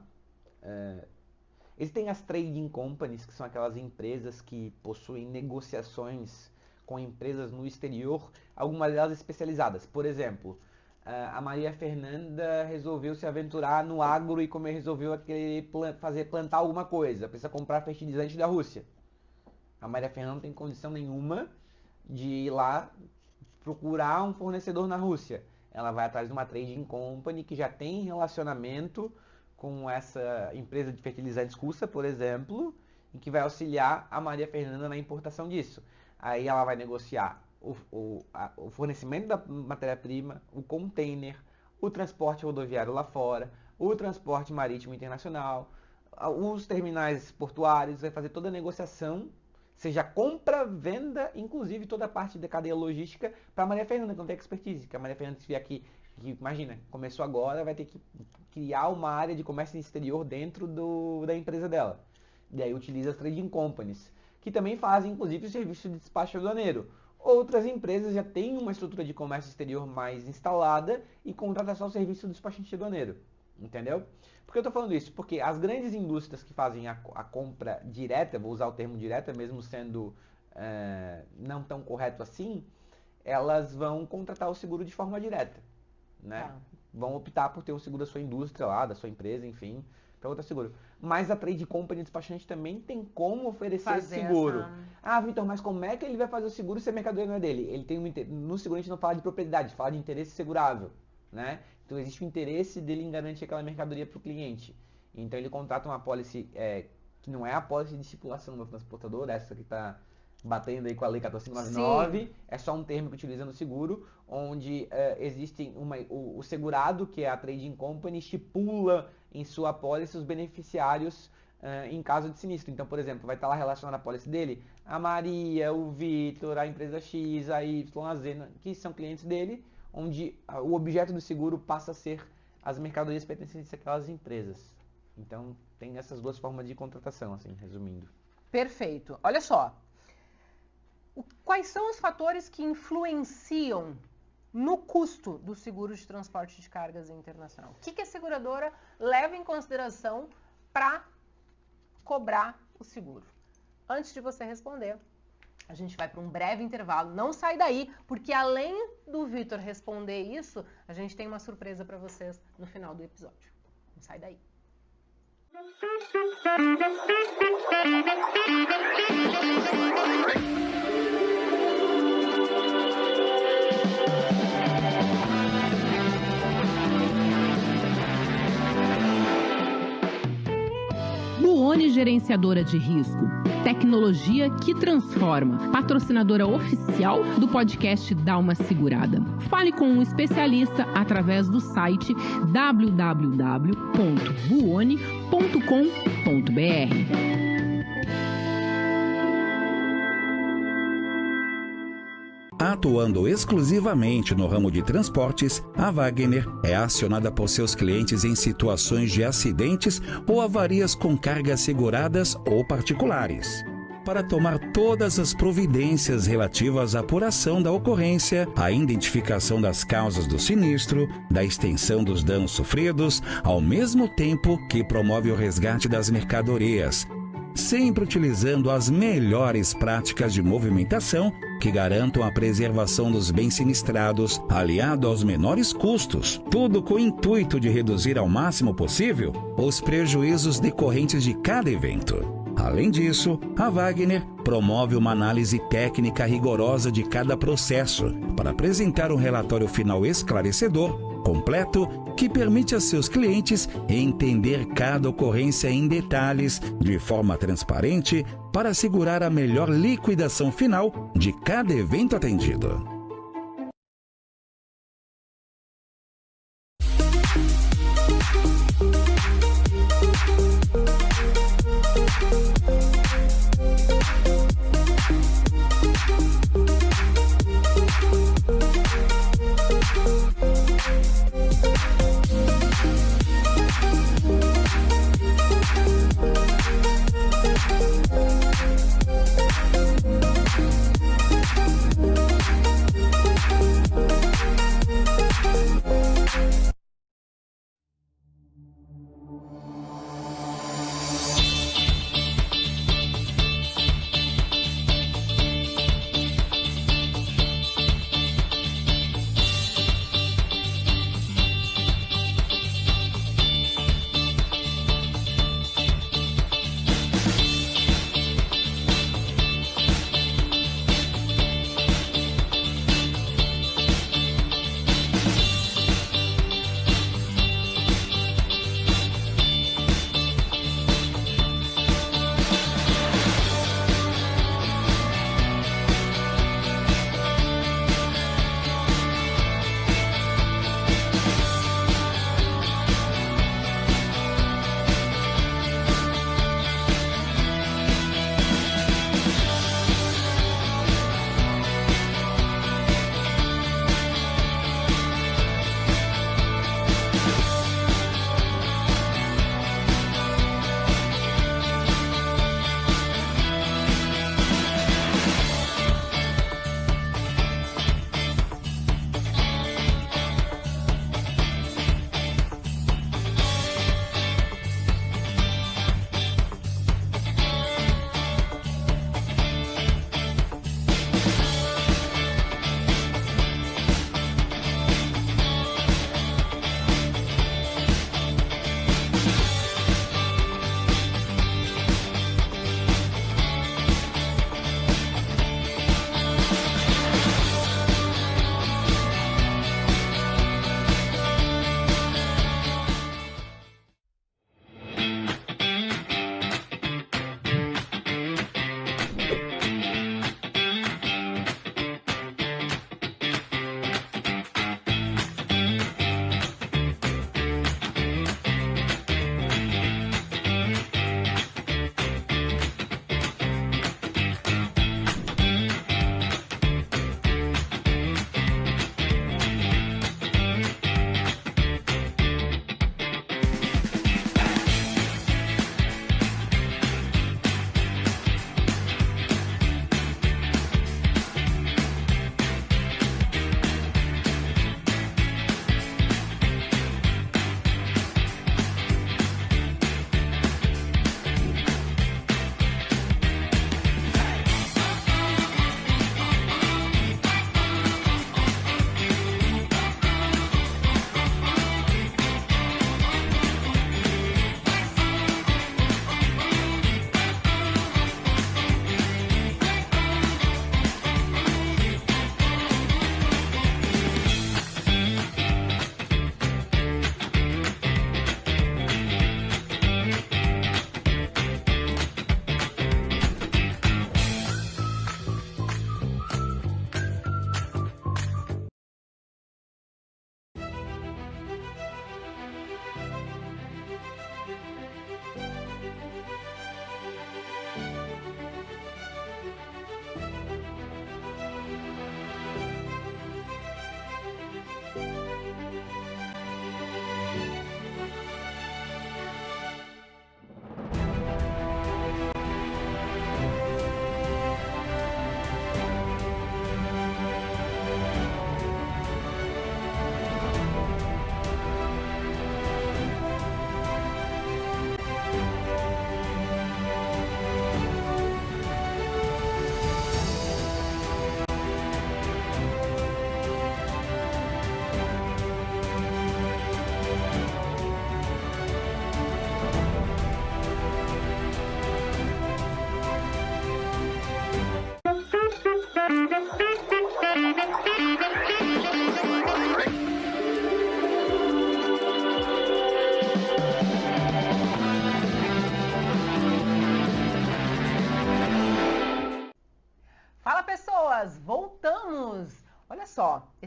Existem as trading companies, que são aquelas empresas que possuem negociações com empresas no exterior, algumas delas especializadas. Por exemplo, a Maria Fernanda resolveu se aventurar no agro e como resolveu plantar alguma coisa, precisa comprar fertilizante da Rússia. A Maria Fernanda não tem condição nenhuma de ir lá procurar um fornecedor na Rússia. Ela vai atrás de uma trading company que já tem relacionamento com essa empresa de fertilizantes russa, por exemplo, em que vai auxiliar a Maria Fernanda na importação disso. Aí ela vai negociar o fornecimento da matéria-prima, o container, o transporte rodoviário lá fora, o transporte marítimo internacional, os terminais portuários, vai fazer toda a negociação, seja compra, venda, inclusive toda a parte da cadeia logística para a Maria Fernanda, que não tem expertise, que a Maria Fernanda se vier aqui, que imagina, começou agora, vai ter que criar uma área de comércio exterior dentro da empresa dela. E aí utiliza as trading companies, que também fazem, inclusive, o serviço de despacho aduaneiro. Outras empresas já têm uma estrutura de comércio exterior mais instalada e contratam só o serviço do despachante aduaneiro, entendeu? Por que eu estou falando isso? Porque as grandes indústrias que fazem a compra direta, vou usar o termo direta, mesmo sendo não tão correto assim, elas vão contratar o seguro de forma direta, né? Vão optar por ter o seguro da sua indústria lá, da sua empresa, enfim, para outro seguro. Mas a trade company despachante também tem como oferecer seguro. Ah, Vitor, mas como é que ele vai fazer o seguro se a mercadoria não é dele? Ele tem no seguro a gente não fala de propriedade, fala de interesse segurável, né? Então existe o interesse dele em garantir aquela mercadoria para o cliente. Então ele contrata uma pólice que não é a pólice de estipulação do transportador, essa que está batendo aí com a lei 14599, é só um termo que utiliza no seguro, onde existe o segurado, que é a trading company, estipula em sua pólice os beneficiários em caso de sinistro. Então, por exemplo, vai estar lá relacionado à pólice dele a Maria, o Vitor, a empresa X, a Y, a Z, que são clientes dele, onde o objeto do seguro passa a ser as mercadorias pertencentes àquelas empresas. Então, tem essas duas formas de contratação, assim, resumindo. Perfeito. Olha só. Quais são os fatores que influenciam no custo do seguro de transporte de cargas internacional? O que a seguradora leva em consideração para cobrar o seguro? Antes de você responder, a gente vai para um breve intervalo. Não sai daí, porque além do Vitor responder isso, a gente tem uma surpresa para vocês no final do episódio. Não sai daí. Buoni Gerenciadora de Risco. Tecnologia que transforma. Patrocinadora oficial do podcast Dá Uma Segurada. Fale com um especialista através do site www.buoni.com.br. Atuando exclusivamente no ramo de transportes, a Wagner é acionada por seus clientes em situações de acidentes ou avarias com cargas seguradas ou particulares. Para tomar todas as providências relativas à apuração da ocorrência, à identificação das causas do sinistro, da extensão dos danos sofridos, ao mesmo tempo que promove o resgate das mercadorias, sempre utilizando as melhores práticas de movimentação que garantam a preservação dos bens sinistrados, aliado aos menores custos, tudo com o intuito de reduzir ao máximo possível os prejuízos decorrentes de cada evento. Além disso, a Wagner promove uma análise técnica rigorosa de cada processo para apresentar um relatório final esclarecedor, completo, que permite a seus clientes entender cada ocorrência em detalhes, de forma transparente, para assegurar a melhor liquidação final de cada evento atendido.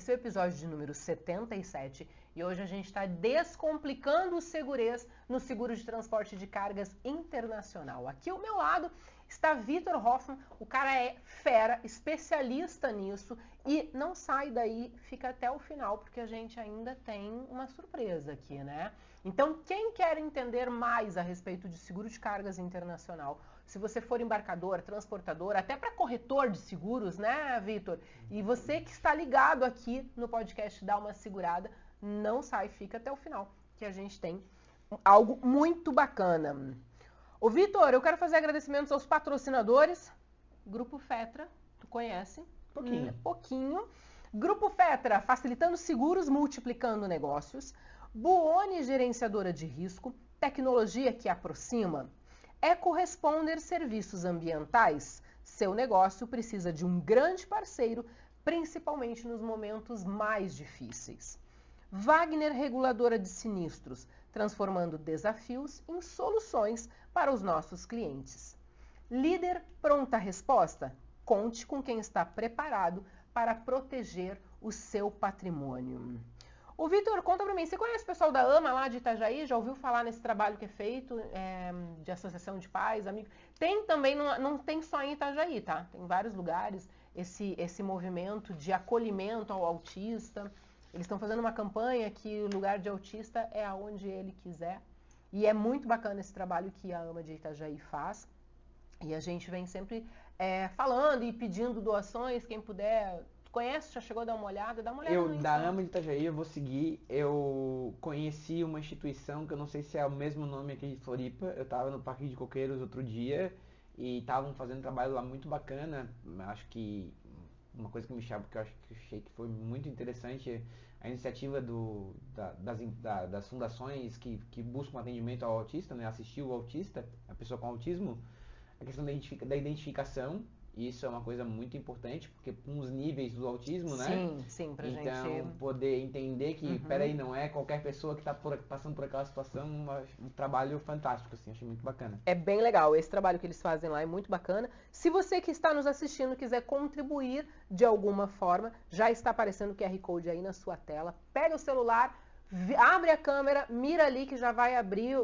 Esse é o episódio de número 77 e hoje a gente está descomplicando o segurez no seguro de transporte de cargas internacional. Aqui ao meu lado está Vitor Hoffman, o cara é fera, especialista nisso e não sai daí, fica até o final porque a gente ainda tem uma surpresa aqui, né? Então, quem quer entender mais a respeito de seguro de cargas internacional, se você for embarcador, transportador, até para corretor de seguros, né, Vitor? E você que está ligado aqui no podcast Dá Uma Segurada, não sai, fica até o final, que a gente tem algo muito bacana. Ô, Vitor, eu quero fazer agradecimentos aos patrocinadores. Grupo Fetra, tu conhece? Pouquinho. Pouquinho. Grupo Fetra, facilitando seguros, multiplicando negócios. Buoni Gerenciadora de Risco, tecnologia que aproxima. EcoResponder Serviços Ambientais. Seu negócio precisa de um grande parceiro, principalmente nos momentos mais difíceis. Wagner Reguladora de Sinistros, transformando desafios em soluções para os nossos clientes. Líder Pronta Resposta. Conte com quem está preparado para proteger o seu patrimônio. Ô, Vitor, conta pra mim, você conhece o pessoal da AMA lá de Itajaí? Já ouviu falar nesse trabalho que é feito de associação de pais, amigos? Tem também, não tem só em Itajaí, tá? Tem vários lugares esse movimento de acolhimento ao autista. Eles estão fazendo uma campanha que o lugar de autista é aonde ele quiser. E é muito bacana esse trabalho que a AMA de Itajaí faz. E a gente vem sempre falando e pedindo doações, quem puder. Conhece? Já chegou a dar uma olhada? Dá uma olhada no Da AMA de Itajaí, eu vou seguir. Eu conheci uma instituição que eu não sei se é o mesmo nome aqui de Floripa. Eu estava no Parque de Coqueiros outro dia e estavam fazendo um trabalho lá muito bacana. Acho que uma coisa que me chamou, que eu achei que foi muito interessante, a iniciativa das fundações que buscam atendimento ao autista, né? Assistir o autista, a pessoa com autismo, a questão da identificação. Isso é uma coisa muito importante, porque com os níveis do autismo, né? Sim, pra então, gente... Então, poder entender que, peraí, não é qualquer pessoa que está passando por aquela situação, um trabalho fantástico, assim, achei muito bacana. É bem legal, esse trabalho que eles fazem lá é muito bacana. Se você que está nos assistindo quiser contribuir de alguma forma, já está aparecendo o QR Code aí na sua tela. Pega o celular, abre a câmera, mira ali que já vai abrir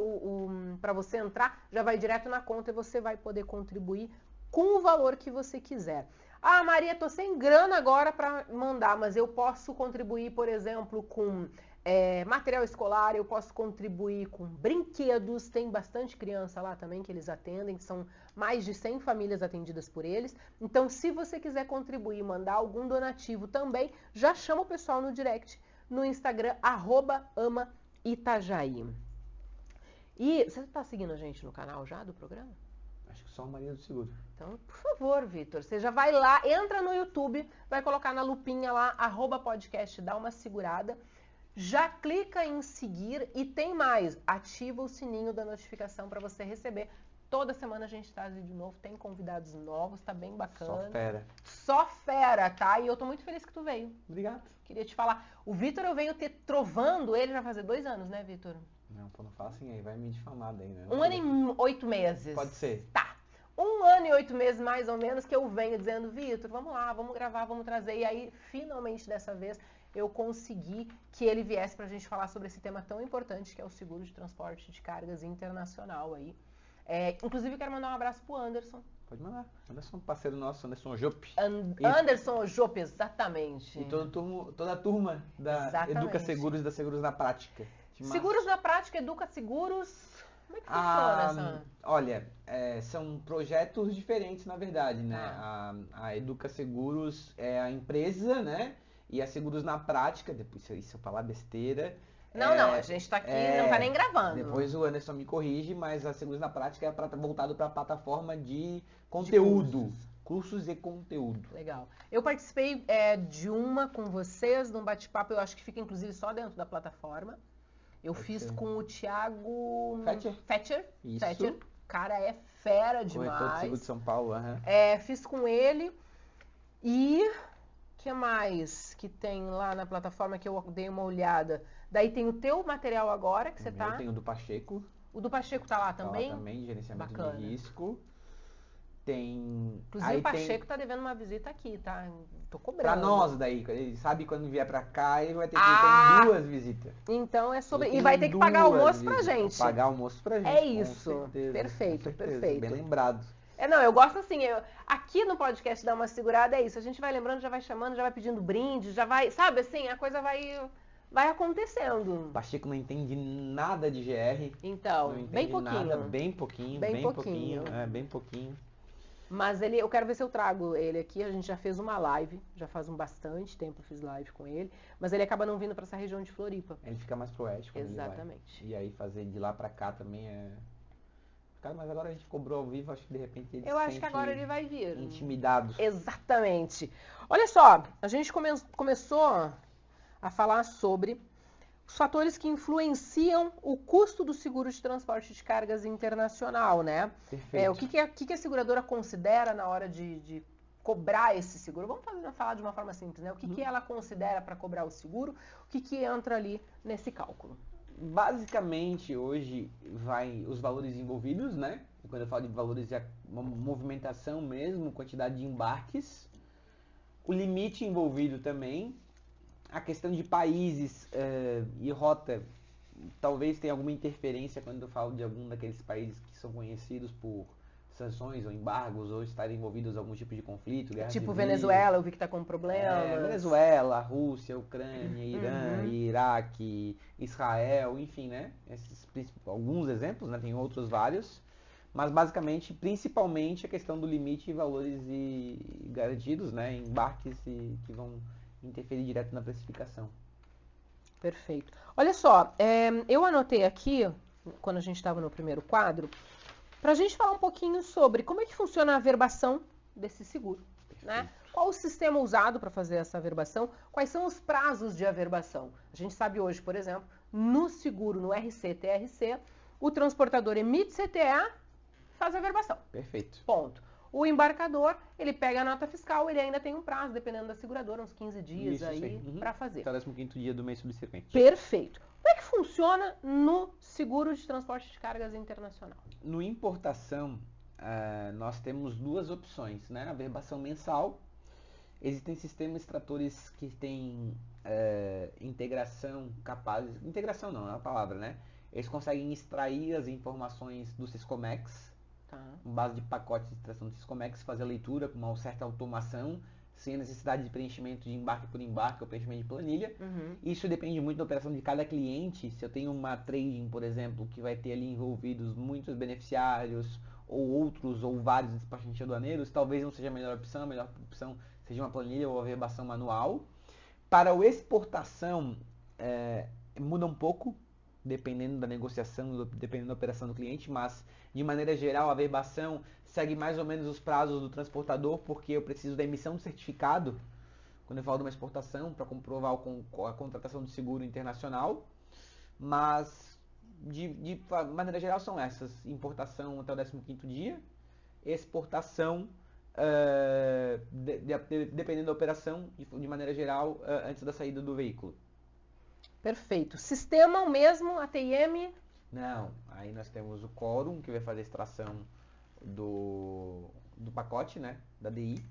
para você entrar, já vai direto na conta e você vai poder contribuir com o valor que você quiser. Ah, Maria, tô sem grana agora para mandar, mas eu posso contribuir, por exemplo, com material escolar, eu posso contribuir com brinquedos, tem bastante criança lá também que eles atendem, são mais de 100 famílias atendidas por eles. Então, se você quiser contribuir, mandar algum donativo também, já chama o pessoal no direct, no Instagram, @AmaItajaí. E você tá seguindo a gente no canal já do programa? Acho que só o Maria do Seguro. Então, por favor, Vitor, você já vai lá, entra no YouTube, vai colocar na lupinha lá, @podcast, dá uma segurada, já clica em seguir e tem mais, ativa o sininho da notificação para você receber. Toda semana a gente traz vídeo novo, tem convidados novos, tá bem bacana. Só fera. Só fera, tá? E eu tô muito feliz que tu veio. Obrigado. Queria te falar, o Vitor eu venho trovando ele já faz 2 anos, né, Vitor? Não, não fala assim aí, vai me difamar daí, né? 1 ano e 8 meses. Pode ser. Tá. 1 ano e 8 meses, mais ou menos, que eu venho dizendo, Vitor, vamos lá, vamos gravar, vamos trazer. E aí, finalmente, dessa vez, eu consegui que ele viesse pra gente falar sobre esse tema tão importante, que é o seguro de transporte de cargas internacional aí. Inclusive, quero mandar um abraço pro Anderson. Pode mandar. Anderson, parceiro nosso, Anderson Jope. Anderson Jope, exatamente. E toda a turma da Exatamente. Educa Seguros e da Seguros na Prática. Seguros na Prática, Educa Seguros... Como é que funciona essa? Olha, são projetos diferentes, na verdade, né? A Educa Seguros é a empresa, né? E a Seguros na Prática, depois se eu falar besteira... Não, a gente tá aqui, não tá nem gravando. Depois o Anderson me corrige, mas a Seguros na Prática é voltado para a plataforma de conteúdo. Cursos e conteúdo. Legal. Eu participei de uma com vocês, de um bate-papo, eu acho que fica inclusive só dentro da plataforma. Eu fiz com o Thiago Fetcher. Isso. Fetcher. Cara, é fera demais. Corretor de Seguro de São Paulo, fiz com ele. E o que mais que tem lá na plataforma que eu dei uma olhada? Daí tem o teu material agora, que você tá... Tem o do Pacheco. O do Pacheco tá lá também? Tá lá também, gerenciamento Bacana. de risco. Tem... Inclusive aí o Pacheco tá devendo uma visita aqui, tá? Tô cobrando. Pra nós daí, ele sabe que quando vier pra cá, ele vai ter que Ah! ter 2 visitas. Então é sobre. Ele E vai tem ter que pagar 2 almoço pra visitas. gente. Pagar almoço pra gente. É com isso. certeza, Perfeito, com certeza. perfeito. Bem lembrado. Não, eu gosto assim, aqui no podcast Dá Uma Segurada é isso, a gente vai lembrando, já vai chamando, já vai pedindo brinde, já vai, sabe assim, a coisa vai acontecendo. O Pacheco não entende nada de GR. Então, Não entende bem pouquinho. nada, bem pouquinho. Bem pouquinho. Mas eu quero ver se eu trago ele aqui, a gente já fez uma live, já faz bastante tempo eu fiz live com ele, mas ele acaba não vindo pra essa região de Floripa. Ele fica mais pro oeste quando Exatamente. ele vai. E aí fazer de lá pra cá também é... Cara, mas agora a gente cobrou ao vivo, acho que de repente ele Eu se acho que sente agora ele vai vir. intimidado. Exatamente. Olha só, a gente começou a falar sobre os fatores que influenciam o custo do seguro de transporte de cargas internacional, né? Perfeito. O que a seguradora considera na hora de cobrar esse seguro? Vamos falar de uma forma simples, né? O que ela considera para cobrar o seguro? O que entra ali nesse cálculo? Basicamente, hoje, vai os valores envolvidos, né? E quando eu falo de valores, é uma movimentação mesmo, quantidade de embarques. O limite envolvido também. A questão de países e rota, talvez tenha alguma interferência quando eu falo de algum daqueles países que são conhecidos por sanções ou embargos ou estarem envolvidos em algum tipo de conflito. Guerra Tipo civil. Venezuela, eu vi que tá com problema. Venezuela, Rússia, Ucrânia, Irã, Iraque, Israel, enfim, né? Alguns exemplos, né? Tem outros vários. Mas basicamente, principalmente a questão do limite e valores garantidos, né? Embarques que vão interferir direto na precificação. Perfeito. Olha só, eu anotei aqui, quando a gente estava no primeiro quadro, para a gente falar um pouquinho sobre como é que funciona a averbação desse seguro, né? Qual o sistema usado para fazer essa averbação? Quais são os prazos de averbação? A gente sabe hoje, por exemplo, no seguro, no RC-TRC, o transportador emite CTA, faz a averbação. Perfeito. Ponto. O embarcador, ele pega a nota fiscal, ele ainda tem um prazo, dependendo da seguradora, uns 15 dias Isso, aí para fazer. Até o 15º dia do mês subsequente. Perfeito. Como é que funciona no seguro de transporte de cargas internacional? No importação, nós temos 2 opções, né? A averbação mensal. Existem sistemas extratores que têm integração capazes... Integração não é a palavra, né? Eles conseguem extrair as informações do Syscomex, com base de pacotes de extração do Syscomex, fazer a leitura com uma certa automação, sem a necessidade de preenchimento de embarque por embarque ou preenchimento de planilha. Isso depende muito da operação de cada cliente. Se eu tenho uma trading, por exemplo, que vai ter ali envolvidos muitos beneficiários, ou outros, ou vários despachantes aduaneiros, talvez não seja a melhor opção seja uma planilha ou averbação manual. Para o exportação, muda um pouco, dependendo da negociação, dependendo da operação do cliente, mas de maneira geral a averbação segue mais ou menos os prazos do transportador, porque eu preciso da emissão do certificado, quando eu falo de uma exportação, para comprovar a contratação de seguro internacional, mas de maneira geral são essas: importação até o 15º dia, exportação dependendo da operação, de maneira geral, antes da saída do veículo. Perfeito. Sistema o mesmo, ATM? Não, aí nós temos o quórum, que vai fazer a extração do pacote, né, da DI.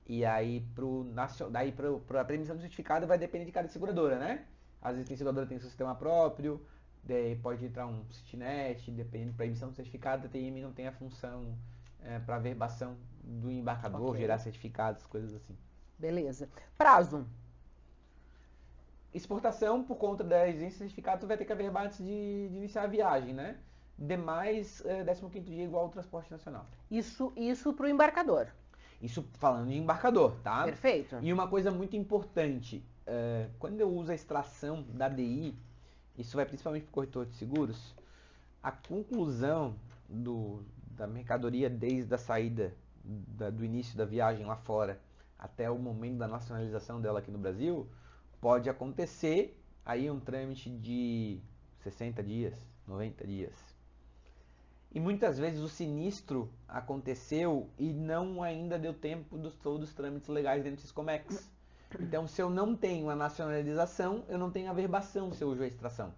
E aí, para a emissão do certificado vai depender de cada seguradora, né? Às vezes tem seguradora que tem seu sistema próprio, daí pode entrar um Citinet, depende. Para emissão do certificado, a TM não tem a função para averbação do embarcador, gerar certificados, coisas assim. Beleza. Prazo? Exportação, por conta da exigência de certificado, tu vai ter que averbar antes de iniciar a viagem, né? Demais, 15º dia igual ao transporte nacional. Isso para o embarcador. Isso falando de embarcador, tá? Perfeito. E uma coisa muito importante, quando eu uso a extração da DI, isso vai principalmente para o corretor de seguros, a conclusão da mercadoria desde a saída do início da viagem lá fora até o momento da nacionalização dela aqui no Brasil, pode acontecer aí um trâmite de 60 dias, 90 dias. E muitas vezes o sinistro aconteceu e não ainda deu tempo dos todos os trâmites legais dentro do Syscomex. Então, se eu não tenho a nacionalização, eu não tenho a averbação se eu uso a extração.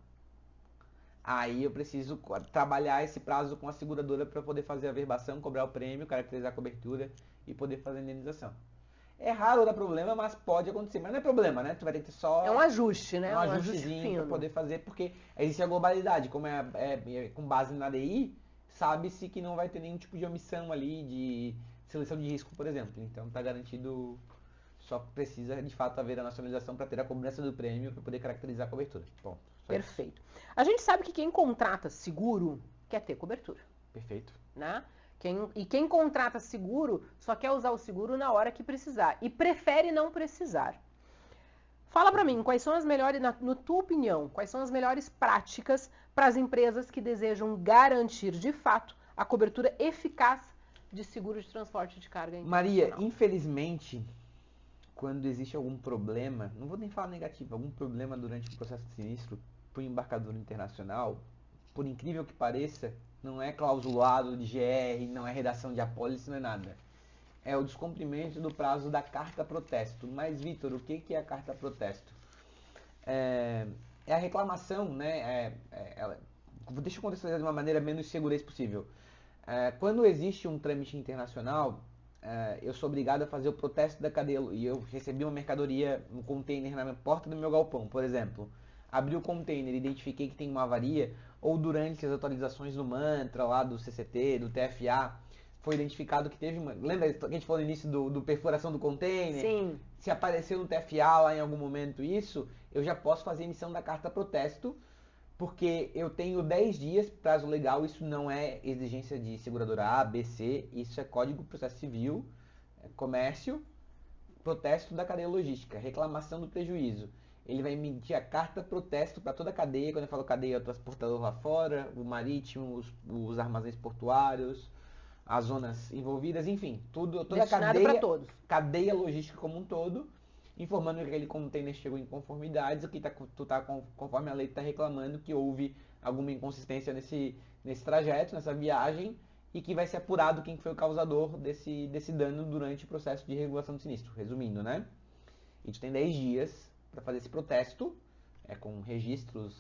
Aí eu preciso trabalhar esse prazo com a seguradora para poder fazer a averbação, cobrar o prêmio, caracterizar a cobertura e poder fazer a indenização. É raro dar problema, mas pode acontecer. Mas não é problema, né? Tu vai ter que só... É um ajuste, né? Um ajustezinho para poder fazer, porque existe a globalidade. Como é com base na ADI, sabe-se que não vai ter nenhum tipo de omissão ali, de seleção de risco, por exemplo. Então tá garantido, só precisa de fato haver a nacionalização para ter a cobrança do prêmio para poder caracterizar a cobertura. Bom, perfeito. A gente sabe que quem contrata seguro quer ter cobertura. Perfeito. Né? Quem contrata seguro só quer usar o seguro na hora que precisar e prefere não precisar. Fala pra mim, quais são as melhores, na tua opinião, quais são as melhores práticas para as empresas que desejam garantir de fato a cobertura eficaz de seguro de transporte de carga internacional? Maria, infelizmente, quando existe algum problema, não vou nem falar negativo, algum problema durante o processo de sinistro para o embarcador internacional, por incrível que pareça, não é clausulado de GR, não é redação de apólice, não é nada. É o descumprimento do prazo da carta protesto. Mas, Vitor, o que é a carta protesto? É a reclamação, né? Deixa eu contextualizar de uma maneira menos segura possível. Quando existe um trâmite internacional, eu sou obrigado a fazer o protesto da cadeia. E eu recebi uma mercadoria, um container na porta do meu galpão, por exemplo. Abri o container, identifiquei que tem uma avaria, ou durante as atualizações do mantra lá do CCT, do TFA, foi identificado que teve uma... Lembra que a gente falou no início do perfuração do container? Sim. Se apareceu no TFA lá em algum momento isso, eu já posso fazer a emissão da carta protesto, porque eu tenho 10 dias, prazo legal, isso não é exigência de seguradora A, B, C, isso é Código de Processo Civil, comércio, protesto da cadeia logística, reclamação do prejuízo. Ele vai emitir a carta protesto para toda a cadeia. Quando eu falo cadeia, é o transportador lá fora, o marítimo, os armazéns portuários, as zonas envolvidas, enfim, toda destinado a para todos. Cadeia logística como um todo, informando que aquele container chegou em conformidades, que conforme a lei está reclamando que houve alguma inconsistência nesse trajeto, nessa viagem, e que vai ser apurado quem foi o causador desse dano durante o processo de regulação do sinistro. Resumindo, né? E tu tem 10 dias para fazer esse protesto, com registros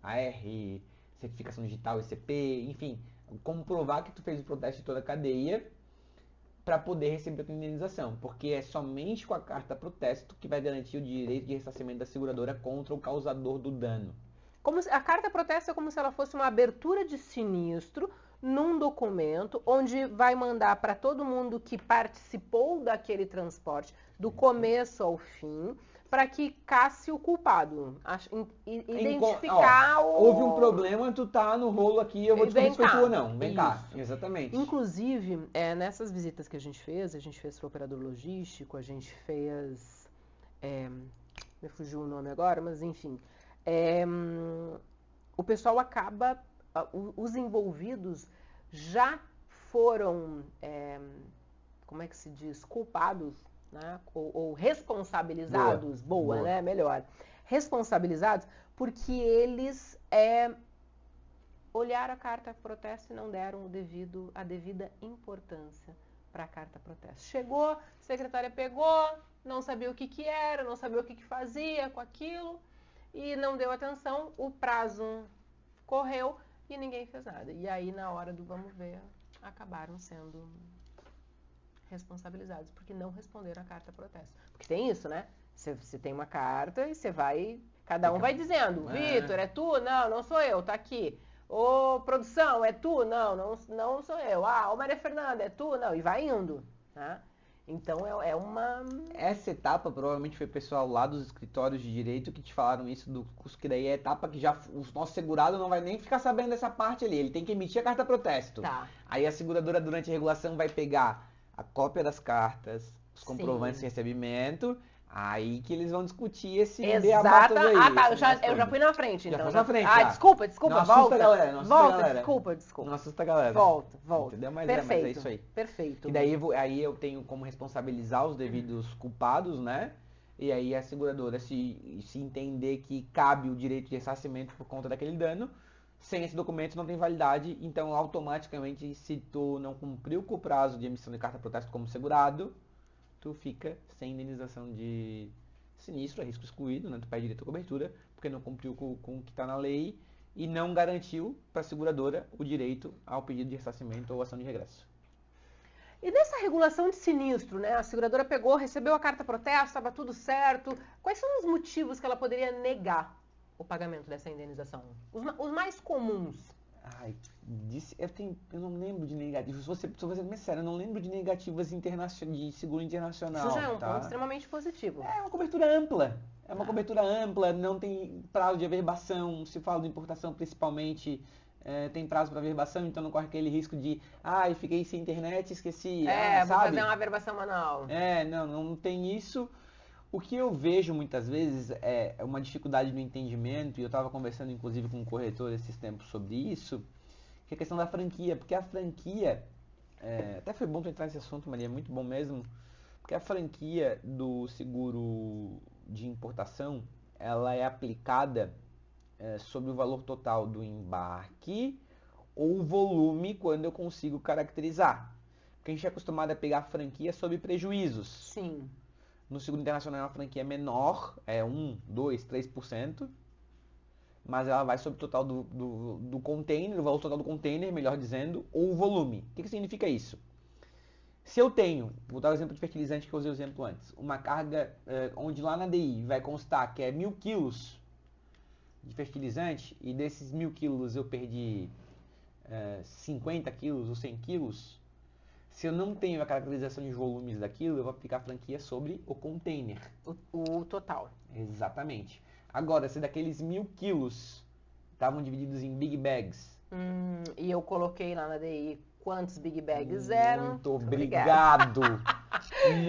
AR, certificação digital, ICP, enfim, comprovar que tu fez o protesto de toda a cadeia para poder receber a tua indenização, porque é somente com a carta protesto que vai garantir o direito de ressarcimento da seguradora contra o causador do dano. A carta protesto é como se ela fosse uma abertura de sinistro num documento onde vai mandar para todo mundo que participou daquele transporte, do começo ao fim, para que casse o culpado, identificar houve um problema, tu tá no rolo aqui, eu vou descobrir se foi tu ou não. Vem cá, exatamente. Inclusive, nessas visitas que a gente fez para o operador logístico, a gente fez, me fugiu o nome agora, mas enfim, o pessoal acaba, os envolvidos já foram, como é que se diz, culpados, né? Ou responsabilizados, boa, né? Melhor. Responsabilizados porque eles olharam a carta protesto e não deram a devida importância para a carta protesto. Chegou, a secretária pegou, não sabia o que era, não sabia o que fazia com aquilo e não deu atenção, o prazo correu e ninguém fez nada. E aí, na hora do vamos ver, acabaram sendo responsabilizados porque não responderam a carta protesto. Porque tem isso, né? Você tem uma carta e você vai... Cada um vai dizendo, Vitor, é tu? Não, não sou eu, tá aqui. Ô, produção, é tu? Não, não sou eu. Ah, ô Maria Fernanda, é tu? Não, e vai indo, né? Então, é uma... Essa etapa provavelmente foi o pessoal lá dos escritórios de direito que te falaram isso do curso, que daí é a etapa que já o nosso segurado não vai nem ficar sabendo dessa parte ali. Ele tem que emitir a carta protesto. Tá. Aí a seguradora, durante a regulação, vai pegar a cópia das cartas, os comprovantes de recebimento, aí que eles vão discutir esse beabá aí. Ah, tá, eu já fui na frente, então. Já foi na frente, Ah, desculpa, não volta. Assusta a galera, não assusta a galera. Desculpa. Não assusta a galera. Volta. Entendeu? Mas Perfeito, é isso aí. Perfeito. E daí aí eu tenho como responsabilizar os devidos culpados, né? E aí a seguradora, se entender que cabe o direito de ressarcimento por conta daquele dano, sem esse documento não tem validade, então automaticamente, se tu não cumpriu com o prazo de emissão de carta protesto como segurado, tu fica sem indenização de sinistro, é risco excluído, né? Tu perde direito à cobertura, porque não cumpriu com o que está na lei, e não garantiu para a seguradora o direito ao pedido de ressarcimento ou ação de regresso. E nessa regulação de sinistro, né? A seguradora pegou, recebeu a carta protesto, estava tudo certo. Quais são os motivos que ela poderia negar o pagamento dessa indenização? Os mais comuns. Ai, eu não lembro de negativas. Se você me sério, eu não lembro de negativas de seguro internacional. Isso já é um tá? ponto extremamente positivo. É uma cobertura ampla. É uma cobertura ampla, não tem prazo de averbação. Se fala de importação principalmente, tem prazo para averbação, então não corre aquele risco de fiquei sem internet, esqueci. Vou sabe? fazer uma averbação manual. Não tem isso. O que eu vejo muitas vezes é uma dificuldade no entendimento, e eu estava conversando inclusive com um corretor esses tempos sobre isso, que é a questão da franquia, porque a franquia, até foi bom tu entrar nesse assunto, Maria, é muito bom mesmo, porque a franquia do seguro de importação, ela é aplicada sobre o valor total do embarque ou volume quando eu consigo caracterizar. Porque a gente é acostumado a pegar a franquia sobre prejuízos. Sim. No seguro internacional a franquia é menor, é 1, 2, 3%, mas ela vai sobre o total do container, o valor total do container, melhor dizendo, ou o volume. O que significa isso? Se eu tenho, vou dar o exemplo de fertilizante que eu usei o exemplo antes, uma carga onde lá na DI vai constar que é 1.000 quilos de fertilizante, e desses 1.000 quilos eu perdi 50 quilos ou 100 quilos, se eu não tenho a caracterização de volumes daquilo, eu vou aplicar a franquia sobre o container. O total. Exatamente. Agora, se daqueles 1.000 quilos estavam divididos em big bags. E eu coloquei lá na DI quantos big bags eram. Muito obrigado. Muito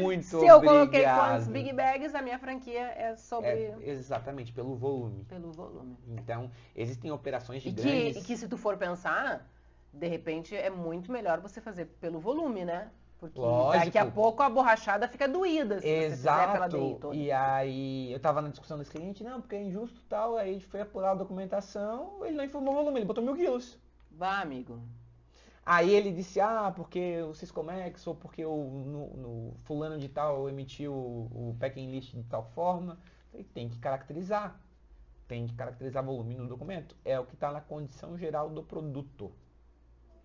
obrigado. Se eu coloquei quantos big bags, a minha franquia é sobre... exatamente, pelo volume. Pelo volume. Então, existem operações de grandes... E que se tu for pensar, de repente é muito melhor você fazer pelo volume, né? Porque daqui a pouco a borrachada fica doída se você fizer pela DI toda. E aí eu tava na discussão desse cliente, não, porque é injusto e tal, aí a gente foi apurar a documentação, ele não informou o volume, ele botou 1.000 quilos. Vá, amigo. Aí ele disse, porque o Syscomex, ou porque no fulano de tal emitiu o packing list de tal forma. Ele tem que caracterizar volume no documento. É o que está na condição geral do produto.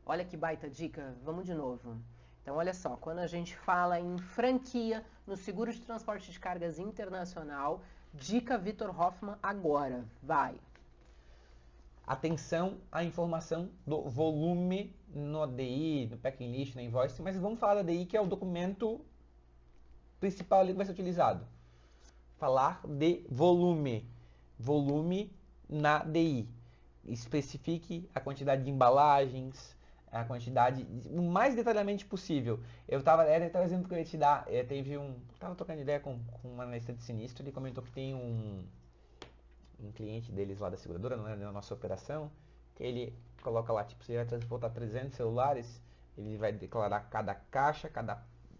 Olha que baita dica, vamos de novo. Então, olha só, quando a gente fala em franquia no seguro de transporte de cargas internacional, dica Vitor Hoffman agora, vai. Atenção à informação do volume no ADI, no packing list, na invoice, mas vamos falar da ADI, que é o documento principal ali que vai ser utilizado. Falar de volume. Volume na DI. Especifique a quantidade de embalagens, a quantidade, o mais detalhadamente possível. Era o exemplo que eu ia te dar. Estava trocando ideia com um analista de sinistro, ele comentou que tem um cliente deles lá da seguradora, não é na nossa operação, que ele coloca lá, tipo, se ele vai transportar 300 celulares, ele vai declarar cada caixa,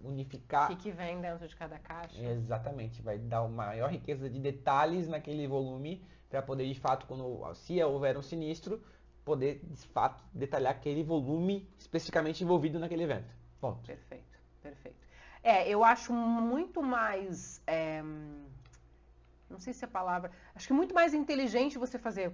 unificar. O que vem dentro de cada caixa. Exatamente, vai dar uma maior riqueza de detalhes naquele volume, para poder, de fato, se houver um sinistro, poder, de fato, detalhar aquele volume especificamente envolvido naquele evento. Ponto. Perfeito, perfeito. Eu acho muito mais... não sei se a palavra... Acho que muito mais inteligente você fazer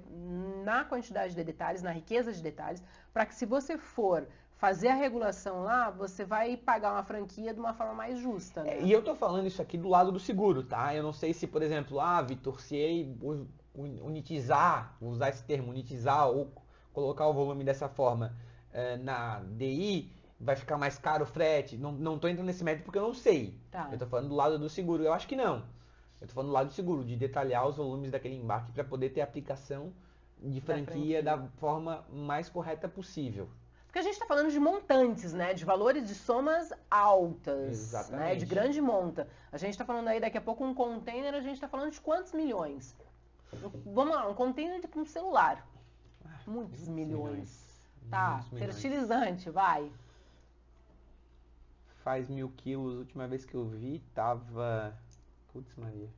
na quantidade de detalhes, na riqueza de detalhes, para que se você for fazer a regulação lá, você vai pagar uma franquia de uma forma mais justa, né? E eu tô falando isso aqui do lado do seguro, tá? Eu não sei se, por exemplo, Vitor, se unitizar, vou usar esse termo, unitizar ou colocar o volume dessa forma na DI, vai ficar mais caro o frete. Não tô entrando nesse mérito porque eu não sei. Tá. Eu tô falando do lado do seguro, eu acho que não. Eu tô falando do lado do seguro, de detalhar os volumes daquele embarque para poder ter aplicação de franquia da forma mais correta possível. Porque a gente está falando de montantes, né? De valores de somas altas. Exatamente. Né? De grande monta. A gente está falando aí, daqui a pouco, um container, a gente está falando de quantos milhões? Vamos lá, um container de um celular. Muitos milhões. Tá, fertilizante, vai. Faz 1.000 quilos, a última vez que eu vi, tava... Putz, Maria.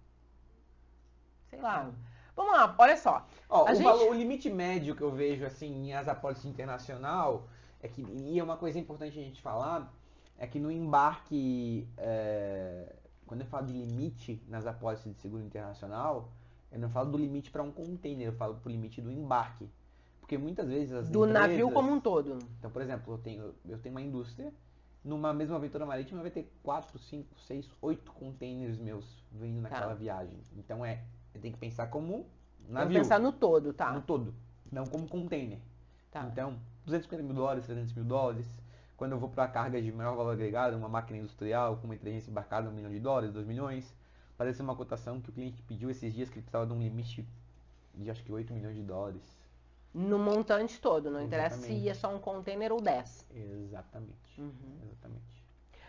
Sei lá. Vamos lá, olha só. O limite médio que eu vejo, assim, em asa apólice internacional, e é uma coisa importante a gente falar, é que no embarque, quando eu falo de limite nas apólices de seguro internacional, eu não falo do limite para um container, eu falo pro limite do embarque. Porque muitas vezes as Do empresas... navio como um todo. Então, por exemplo, eu tenho uma indústria, numa mesma aventura marítima vai ter 4, 5, 6, 8 containers meus vindo naquela viagem. Então eu tenho que pensar como navio. Vamos pensar no todo, tá? No todo, não como container. Tá. Então, $250 mil, $300 mil. Quando eu vou para carga de maior valor agregado, uma máquina industrial com uma inteligência embarcada, $1 milhão, $2 milhões, parece uma cotação que o cliente pediu esses dias que ele precisava de um limite de acho que $8 milhões. No montante todo, não interessa se Exatamente. é só um container ou 10. Exatamente. Exatamente.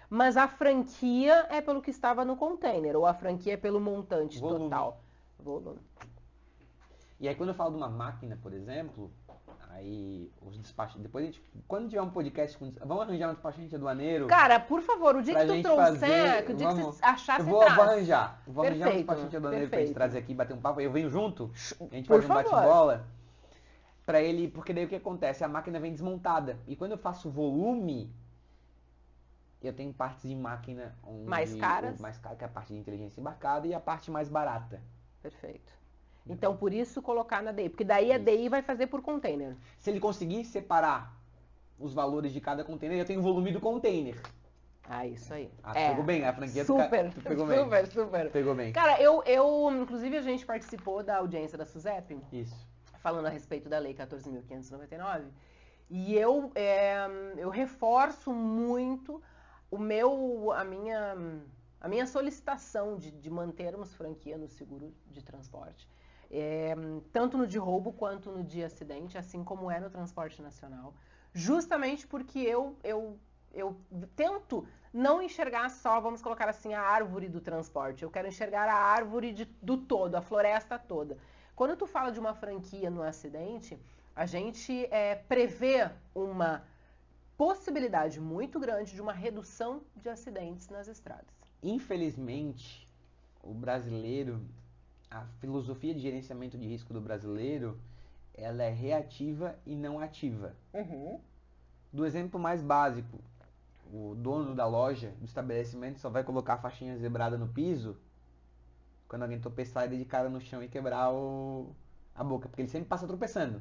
Mas a franquia é pelo que estava no container, ou a franquia é pelo montante Volume. total? Volume. E aí quando eu falo de uma máquina, por exemplo, aí os despachantes, depois a gente, quando tiver um podcast, vamos arranjar um despachante aduaneiro. Cara, por favor, o dia Pra que tu gente trouxer, fazer, que o dia que vamos- você achar, eu você vou traz. arranjar. Vou arranjar um Perfeito, despachante aduaneiro pra gente perfeito. trazer aqui, bater um papo. Eu venho junto, a gente Por faz um favor. bate-bola. Pra ele, porque daí o que acontece? A máquina vem desmontada. E quando eu faço volume, eu tenho partes de máquina onde Mais caras? mais cara, que é a parte de inteligência embarcada, e a parte mais barata. Perfeito. Então, por isso, colocar na DI. Porque daí a DI vai fazer por container. Se ele conseguir separar os valores de cada container, eu tenho o volume do container. Ah, isso aí. Ah, tu pegou bem, a franquia Super, tu pegou bem. super. Pegou bem. Cara, inclusive a gente participou da audiência da SUSEP, Isso. falando a respeito da Lei 14.599, e eu reforço muito a minha solicitação de mantermos franquia no seguro de transporte, tanto no de roubo quanto no de acidente, assim como é no transporte nacional, justamente porque eu tento não enxergar só, vamos colocar assim, a árvore do transporte. Eu quero enxergar a árvore do todo, a floresta toda. Quando tu fala de uma franquia no acidente, a gente prevê uma possibilidade muito grande de uma redução de acidentes nas estradas. Infelizmente, o brasileiro, a filosofia de gerenciamento de risco do brasileiro, ela é reativa e não ativa. Do exemplo mais básico, o dono da loja, do estabelecimento, só vai colocar a faixinha zebrada no piso quando alguém tropeçar e de cara no chão e quebrar a boca, porque ele sempre passa tropeçando,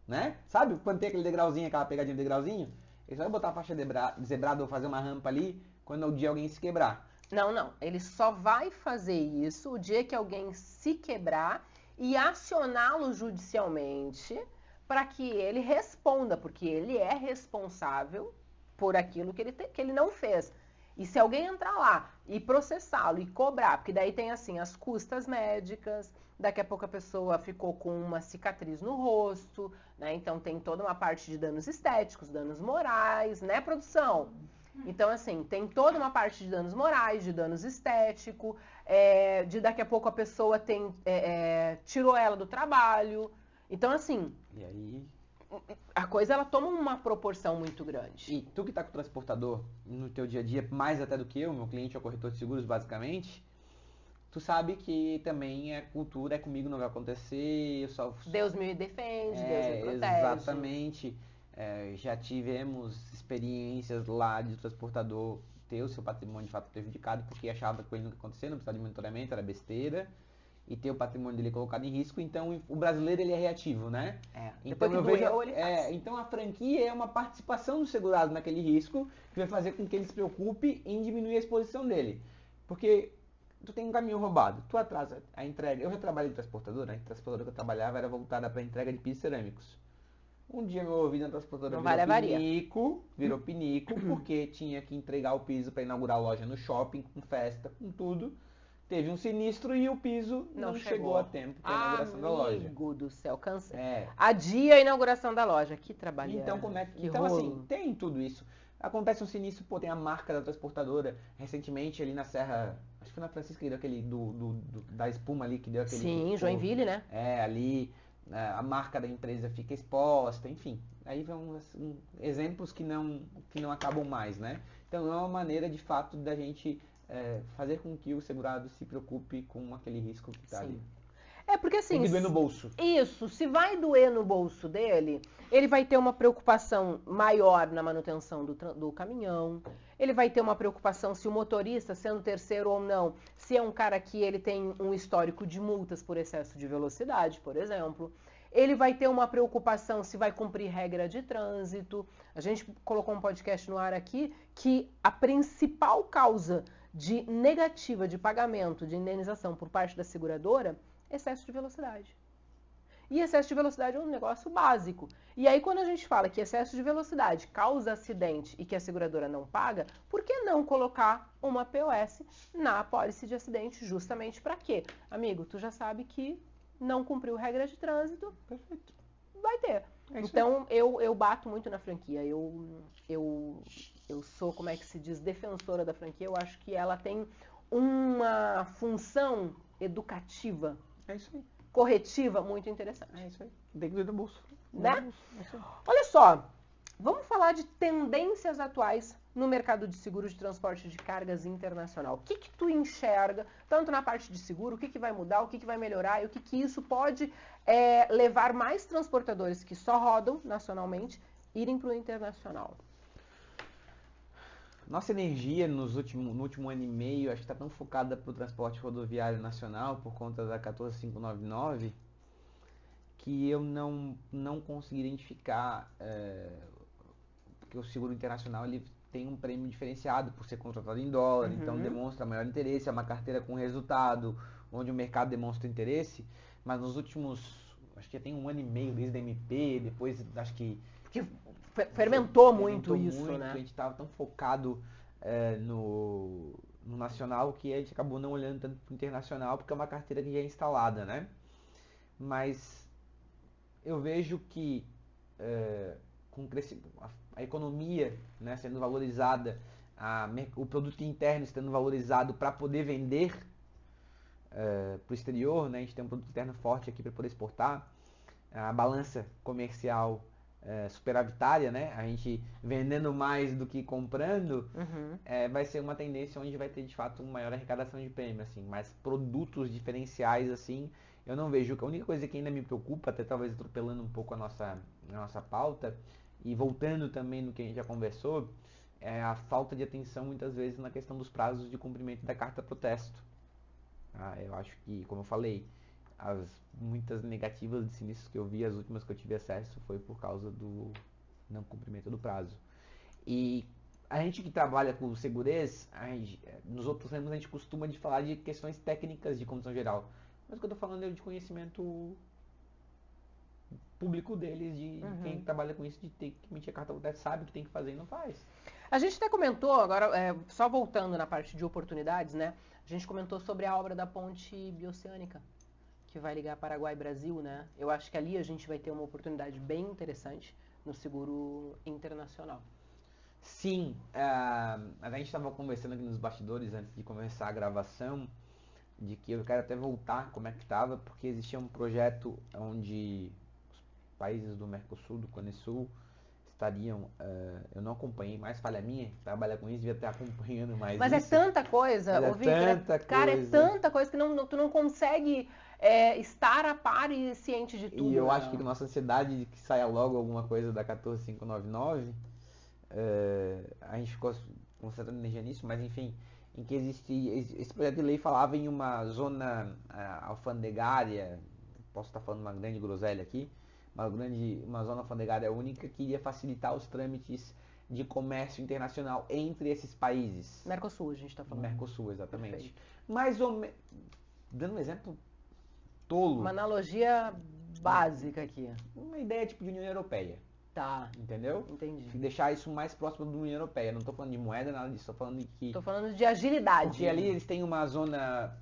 né? Sabe quando tem aquele degrauzinho, aquela pegadinha de degrauzinho? Ele só vai botar a faixa zebrada ou fazer uma rampa ali quando o dia alguém se quebrar. Não. Ele só vai fazer isso o dia que alguém se quebrar e acioná-lo judicialmente para que ele responda, porque ele é responsável por aquilo que ele não fez. E se alguém entrar lá e processá-lo e cobrar, porque daí tem assim as custas médicas, daqui a pouco a pessoa ficou com uma cicatriz no rosto, né? Então tem toda uma parte de danos estéticos, danos morais, né, produção? Então, assim, tem toda uma parte de danos morais, de danos estéticos, de daqui a pouco a pessoa tirou ela do trabalho. Então, assim, E aí... a coisa ela toma uma proporção muito grande. E tu que tá com o transportador no teu dia a dia, mais até do que eu, meu cliente é o corretor de seguros, basicamente, tu sabe que também a cultura é comigo, não vai acontecer, eu só... Deus me defende, Deus me protege. Exatamente. Já tivemos experiências lá de transportador ter o seu patrimônio de fato prejudicado porque achava que ele nunca acontecia, não precisava de monitoramento, era besteira, e ter o patrimônio dele colocado em risco. Então o brasileiro ele é reativo, né? Então então a franquia é uma participação do segurado naquele risco que vai fazer com que ele se preocupe em diminuir a exposição dele. Porque tu tem um caminhão roubado, tu atrasa a entrega. Eu já trabalhei em transportadora, a transportadora que eu trabalhava era voltada para entrega de pisos cerâmicos. Um dia meu ouvido na transportadora virou pinico, porque tinha que entregar o piso para inaugurar a loja no shopping, com festa, com tudo. Teve um sinistro e o piso não chegou a tempo para a inauguração da loja. Amigo do céu, cansei. É. Adia a inauguração da loja, que trabalho. Então, então assim, tem tudo isso. Acontece um sinistro, pô, tem a marca da transportadora. Recentemente ali na Serra, acho que foi na Francisca que deu aquele da espuma ali, que deu aquele... Sim, Joinville, né? Ali... A marca da empresa fica exposta, enfim. Aí vão exemplos que não acabam mais, né? Então é uma maneira, de fato, da gente fazer com que o segurado se preocupe com aquele risco que está ali. Porque assim... Tem que doer no bolso. Isso, se vai doer no bolso dele, ele vai ter uma preocupação maior na manutenção do caminhão, ele vai ter uma preocupação se o motorista, sendo terceiro ou não, se é um cara que ele tem um histórico de multas por excesso de velocidade, por exemplo. ele vai ter uma preocupação se vai cumprir regra de trânsito. A gente colocou um podcast no ar aqui que a principal causa de negativa de pagamento de indenização por parte da seguradora é excesso de velocidade. E excesso de velocidade é um negócio básico. E aí, quando a gente fala que excesso de velocidade causa acidente e que a seguradora não paga, por que não colocar uma POS na apólice de acidente justamente para quê? Amigo, tu já sabe que não cumpriu regra de trânsito, perfeito, vai ter. Então, eu bato muito na franquia. Eu sou, como é que se diz, defensora da franquia. Eu acho que ela tem uma função educativa. É isso aí. Corretiva muito interessante. É isso aí. Tem que doer no bolso. Né? Olha só, vamos falar de tendências atuais no mercado de seguro de transporte de cargas internacional. O que tu enxerga, tanto na parte de seguro, o que vai mudar, o que vai melhorar e o que isso pode levar mais transportadores que só rodam nacionalmente irem para o internacional? Nossa energia no último ano e meio, acho que está tão focada para o transporte rodoviário nacional por conta da 14599, que eu não consegui identificar, porque o seguro internacional ele tem um prêmio diferenciado por ser contratado em dólar, então demonstra maior interesse, é uma carteira com resultado, onde o mercado demonstra interesse, mas nos últimos, acho que já tem um ano e meio desde a MP, depois acho que fermentou muito isso, né? A gente estava tão focado no nacional que a gente acabou não olhando tanto para o internacional, porque é uma carteira que já é instalada, né? Mas eu vejo que com a economia, né, sendo valorizada, o produto interno sendo valorizado para poder vender para o exterior, né? A gente tem um produto interno forte aqui para poder exportar, a balança comercial superavitária, né? A gente vendendo mais do que comprando, vai ser uma tendência onde vai ter de fato uma maior arrecadação de prêmio, assim, mas produtos diferenciais, assim, eu não vejo. A única coisa que ainda me preocupa, até talvez atropelando um pouco a nossa pauta, e voltando também no que a gente já conversou, é a falta de atenção muitas vezes na questão dos prazos de cumprimento da carta protesto. Eu acho que, como eu falei, muitas negativas de sinistros que eu vi, as últimas que eu tive acesso, foi por causa do não cumprimento do prazo. E a gente que trabalha com segurança, nos outros ramos a gente costuma de falar de questões técnicas de condução geral. Mas o que eu estou falando é de conhecimento público deles, de quem trabalha com isso, de ter que emitir a carta protesto, sabe o que tem que fazer e não faz. A gente até comentou, agora, só voltando na parte de oportunidades, né? A gente comentou sobre a obra da ponte bioceânica, que vai ligar Paraguai e Brasil, né? Eu acho que ali a gente vai ter uma oportunidade bem interessante no seguro internacional. Sim, a gente estava conversando aqui nos bastidores antes de começar a gravação, de que eu quero até voltar como é que estava, porque existia um projeto onde os países do Mercosul, do Conesul, estariam, eu não acompanhei, mais falha minha, trabalha com isso, devia estar acompanhando mais mas isso. É tanta coisa, cara, é tanta coisa que tu não consegue estar a par e ciente de tudo. E eu acho que nossa ansiedade de que saia logo alguma coisa da 14599, a gente ficou concentrando energia nisso, mas enfim, em que esse projeto de lei falava em uma zona alfandegária, posso estar falando uma grande groselha aqui, uma zona alfandegária única que iria facilitar os trâmites de comércio internacional entre esses países. Mercosul, a gente está falando. Mercosul, exatamente. Perfeito. Mais ou menos, dando um exemplo tolo. Uma analogia básica aqui. Uma ideia tipo de União Europeia. Tá. Entendeu? Entendi. Deixar isso mais próximo da União Europeia. Não estou falando de moeda, nada disso. Estou falando de que... Estou falando de agilidade. Porque ali eles têm uma zona...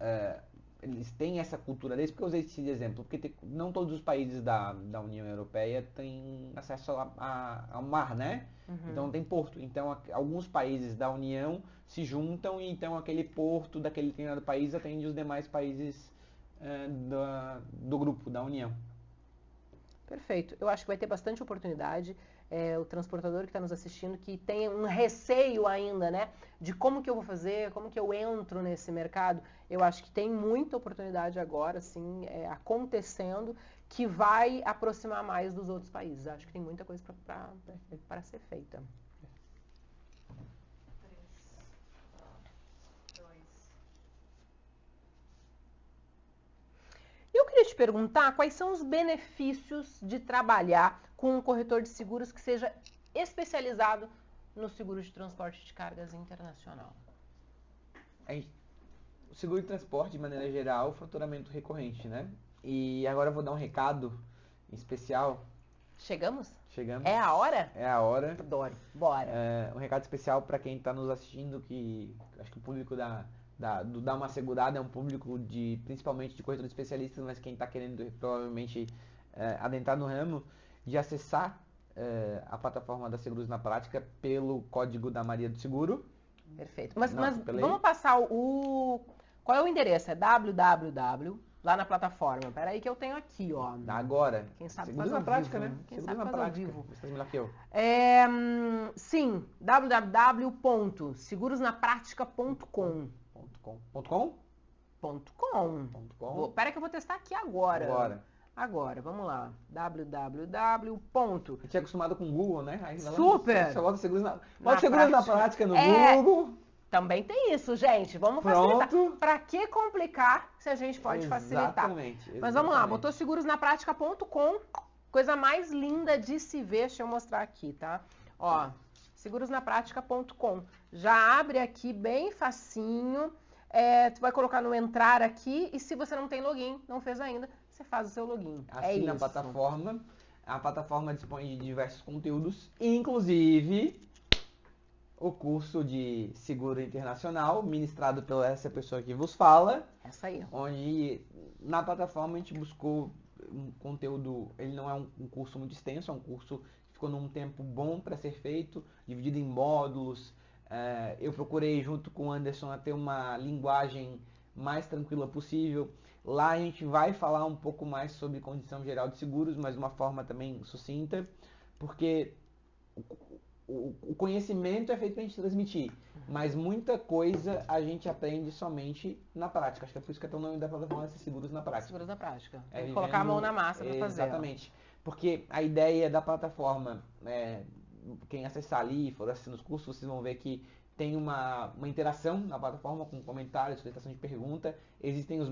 eles têm essa cultura deles, porque eu usei esse exemplo, porque não todos os países da União Europeia têm acesso ao mar, né? Então não tem porto. Então alguns países da União se juntam e então aquele porto daquele determinado país atende os demais países do grupo, da União. Perfeito. Eu acho que vai ter bastante oportunidade. O transportador que está nos assistindo, que tem um receio ainda, né? De como que eu vou fazer, como que eu entro nesse mercado. Eu acho que tem muita oportunidade agora, assim, acontecendo, que vai aproximar mais dos outros países. Acho que tem muita coisa para ser feita. 3, 2. Eu queria te perguntar quais são os benefícios de trabalhar com um corretor de seguros que seja especializado no seguro de transporte de cargas internacional. O seguro de transporte, de maneira geral, faturamento recorrente, né? E agora eu vou dar um recado em especial. Chegamos? Chegamos. É a hora? É a hora. Adoro. Bora. Um recado especial para quem está nos assistindo, que acho que o público do Dá Uma Segurada é um público principalmente de corretores especialistas, mas quem está querendo provavelmente adentrar no ramo, de acessar a plataforma da Seguros na Prática pelo código da Maria do Seguro. Perfeito. Mas Não, vamos passar qual é o endereço? É www, lá na plataforma. Peraí que eu tenho aqui, ó. Agora. Quem sabe Seguros faz na ao Prática, vivo, né? Quem Seguros sabe na faz ao Prática. vivo. Você faz melhor que eu. Sim, www.segurosnapratica.com. Peraí que eu vou testar aqui agora. Agora, vamos lá. www. Eu tinha acostumado com o Google, né? Aí, Super! Só bota Seguros na Prática no É. Google. Também tem isso, gente. Vamos facilitar. Pra que complicar se a gente pode facilitar? Exatamente. Mas vamos lá, botou segurosnapratica.com, coisa mais linda de se ver. Deixa eu mostrar aqui, tá? Ó, segurosnapratica.com. Já abre aqui bem facinho. Tu vai colocar no entrar aqui e se você não tem login, não fez ainda, você faz o seu login. Assina a plataforma. A plataforma dispõe de diversos conteúdos, inclusive o curso de seguro internacional, ministrado pela essa pessoa que vos fala. Essa aí. Onde na plataforma a gente buscou um conteúdo, ele não é um curso muito extenso, é um curso que ficou num tempo bom para ser feito, dividido em módulos. Eu procurei, junto com o Anderson, a ter uma linguagem mais tranquila possível. Lá a gente vai falar um pouco mais sobre condição geral de seguros, mas de uma forma também sucinta, porque o conhecimento é feito para a gente transmitir, mas muita coisa a gente aprende somente na prática. Acho que é por isso que até o nome da plataforma é Seguros na Prática. Seguros na Prática. Tem que colocar a mão na massa para fazer. Exatamente. Porque a ideia da plataforma, quem acessar ali, for assistir os cursos, vocês vão ver que tem uma interação na plataforma com comentários, solicitação de pergunta. Existem os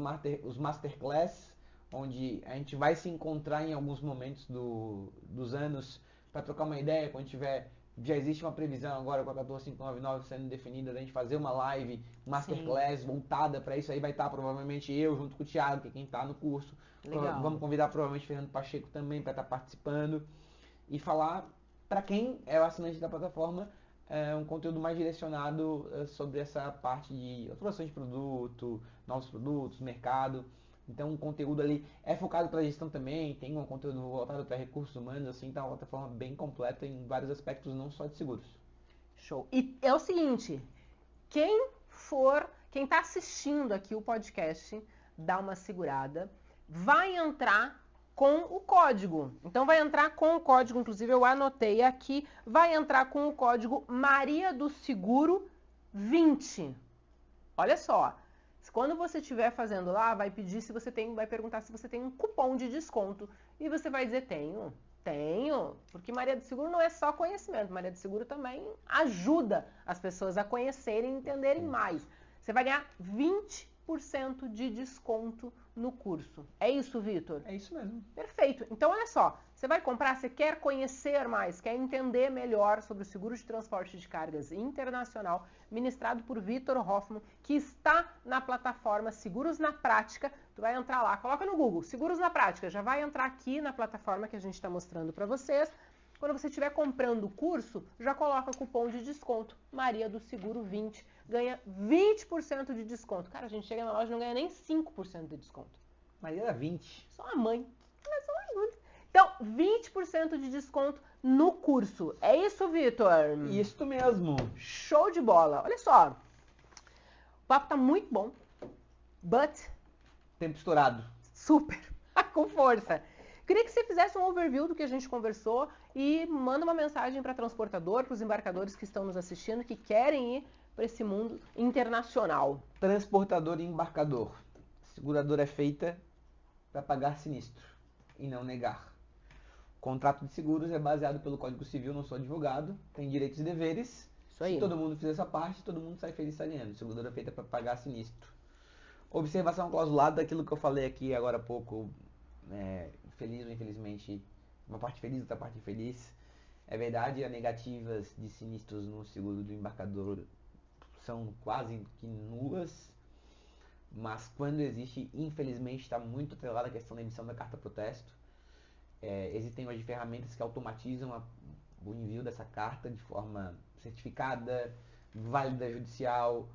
masterclass, onde a gente vai se encontrar em alguns momentos dos anos para trocar uma ideia. Quando já existe uma previsão agora com a 14599 sendo definida, da gente fazer uma live masterclass voltada para isso. Aí vai estar provavelmente eu junto com o Thiago, que é quem está no curso. Legal. Vamos convidar provavelmente Fernando Pacheco também para estar participando e falar para quem é o assinante da plataforma um conteúdo mais direcionado sobre essa parte de atuação de produto, novos produtos, mercado. Então o conteúdo ali é focado para gestão também, tem um conteúdo voltado para recursos humanos, assim, então é uma plataforma bem completa em vários aspectos, não só de seguros. Show. E é o seguinte, quem está assistindo aqui o podcast, Dá Uma Segurada, vai entrar com o código. Então vai entrar com o código, inclusive eu anotei aqui, vai entrar com o código Maria do Seguro 20. Olha só, quando você estiver fazendo lá, vai perguntar se você tem um cupom de desconto. E você vai dizer, tenho, porque Maria do Seguro não é só conhecimento, Maria do Seguro também ajuda as pessoas a conhecerem e entenderem mais. Você vai ganhar 20% de desconto no curso. É isso, Vitor? É isso mesmo. Perfeito. Então, olha só, você vai comprar, você quer conhecer mais, quer entender melhor sobre o seguro de transporte de cargas internacional, ministrado por Vitor Hoffman, que está na plataforma Seguros na Prática. Tu vai entrar lá, coloca no Google, Seguros na Prática, já vai entrar aqui na plataforma que a gente está mostrando para vocês. Quando você estiver comprando o curso, já coloca o cupom de desconto, Maria do Seguro 20, ganha 20% de desconto. Cara, a gente chega na loja e não ganha nem 5% de desconto. Maria era 20. Só a mãe. Mas só ajuda. Então, 20% de desconto no curso. É isso, Vitor? Isso mesmo. Show de bola. Olha só. O papo tá muito bom. But... tempo estourado. Super. Com força. Queria que você fizesse um overview do que a gente conversou e manda uma mensagem para transportador, para os embarcadores que estão nos assistindo, que querem ir para esse mundo internacional. Transportador e embarcador. Seguradora é feita para pagar sinistro e não negar. O contrato de seguros é baseado pelo Código Civil, não sou advogado, tem direitos e deveres. Isso aí. Se todo mundo fizer essa parte, todo mundo sai feliz saliendo. Seguradora é feita para pagar sinistro. Observação clausulada daquilo que eu falei aqui agora há pouco. feliz ou infelizmente, uma parte feliz, outra parte infeliz. É verdade, as negativas de sinistros no seguro do embarcador são quase que nulas, mas quando existe, infelizmente, está muito atrelada a questão da emissão da carta protesto. Existem hoje ferramentas que automatizam o envio dessa carta de forma certificada, válida judicial,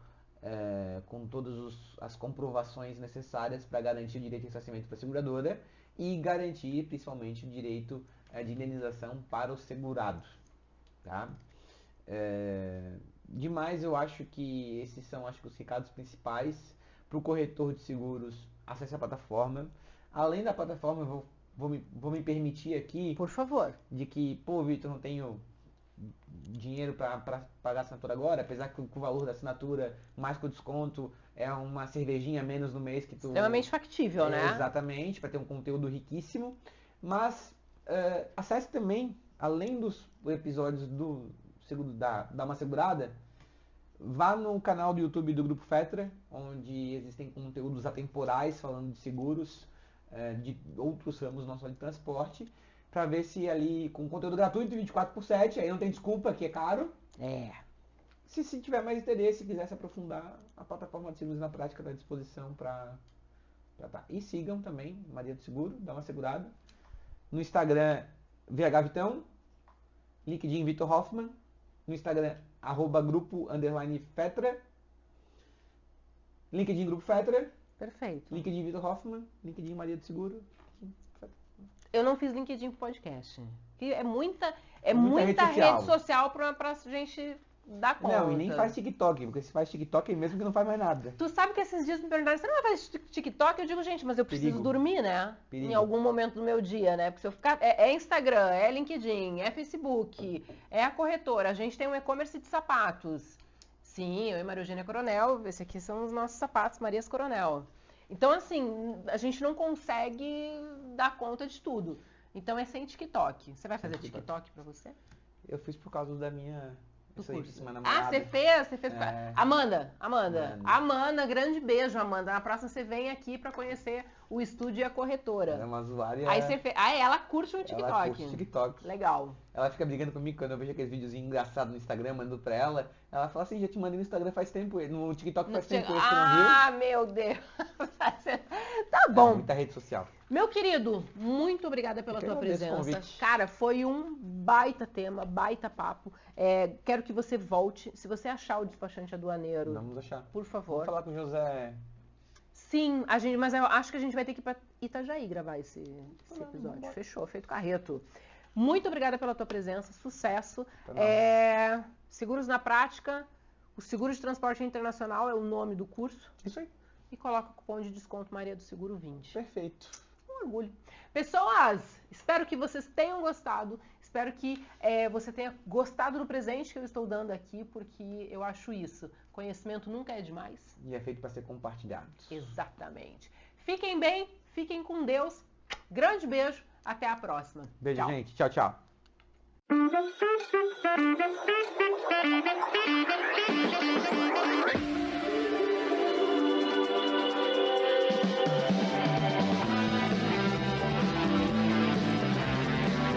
com todas as comprovações necessárias para garantir o direito de ressarcimento para a seguradora e garantir principalmente o direito de indenização para o segurado. Tá? Demais, eu acho que esses são os recados principais para o corretor de seguros. Acesse a plataforma. Além da plataforma, eu vou me permitir aqui, Por favor. de que, pô, Vitor, não tenho dinheiro para pagar a assinatura agora, apesar que o valor da assinatura, mais com o desconto, é uma cervejinha a menos no mês que tu... Extremamente factível, né? Exatamente, para ter um conteúdo riquíssimo. Mas acesse também, além dos episódios do Dá Uma Segurada, vá no canal do YouTube do Grupo Fetra, onde existem conteúdos atemporais falando de seguros, de outros ramos, não só de transporte, para ver se ali, com conteúdo gratuito 24/7, aí não tem desculpa, que é caro. Se tiver mais interesse e quiser se aprofundar, a plataforma de seguros na prática está à disposição para tá. E sigam também Maria do Seguro, Dá Uma Segurada. No Instagram, VHVitão, LinkedIn Vitor Hoffman, no Instagram, @grupo_Fetra, LinkedIn Grupo Fetra, Perfeito. LinkedIn Vitor Hoffman, LinkedIn Maria do Seguro. Eu não fiz LinkedIn pro podcast. Que é muita muita rede social pra gente dar conta. Não, e nem faz TikTok, porque se faz TikTok é mesmo que não faz mais nada. Tu sabe que esses dias me perguntaram, você não vai fazer TikTok? Eu digo, gente, mas eu preciso Perigo. dormir, né? Perigo. Em algum momento do meu dia, né? Porque se eu ficar... É Instagram, é LinkedIn, é Facebook, é a corretora. A gente tem um e-commerce de sapatos. Sim, eu e Maria Eugênia Coronel, esse aqui são os nossos sapatos, Marias Coronel. Então, assim, a gente não consegue dar conta de tudo. Então é sem TikTok. Você vai fazer TikTok pra você? Eu fiz por causa da minha... Do Isso aí, curso. minha Ah, namorada. você fez? É. Amanda, grande beijo, Amanda. Na próxima você vem aqui pra conhecer o estúdio e a corretora. Ela é uma usuária... Aí você fez... ela curte um TikTok. Ela curte TikTok. Legal. Ela fica brigando comigo quando eu vejo aqueles videozinhos engraçados no Instagram, mandando pra ela. Ela fala assim, já te mandei no Instagram faz tempo, no TikTok faz tempo, esse que não viu. Ah, meu Deus. Tá É, bom. muita rede social. Meu querido, muito obrigada pela Eu que tua agradeço o presença. convite. Cara, foi um baita tema, baita papo. Quero que você volte. Se você achar o despachante aduaneiro, Vamos achar. por favor. Vamos falar com o José. Sim, mas eu acho que a gente vai ter que ir pra Itajaí gravar esse episódio. Fechou, feito carreto. Muito obrigada pela tua presença, sucesso. Seguros na prática, o Seguro de Transporte Internacional é o nome do curso. Isso aí. E coloca o cupom de desconto Maria do Seguro 20. Perfeito. Um orgulho. Pessoas, espero que vocês tenham gostado. Espero que você tenha gostado do presente que eu estou dando aqui, porque eu acho isso. Conhecimento nunca é demais. E é feito para ser compartilhado. Exatamente. Fiquem bem, fiquem com Deus. Grande beijo, até a próxima. Beijo, Tchau. gente. Tchau, tchau. Thank you.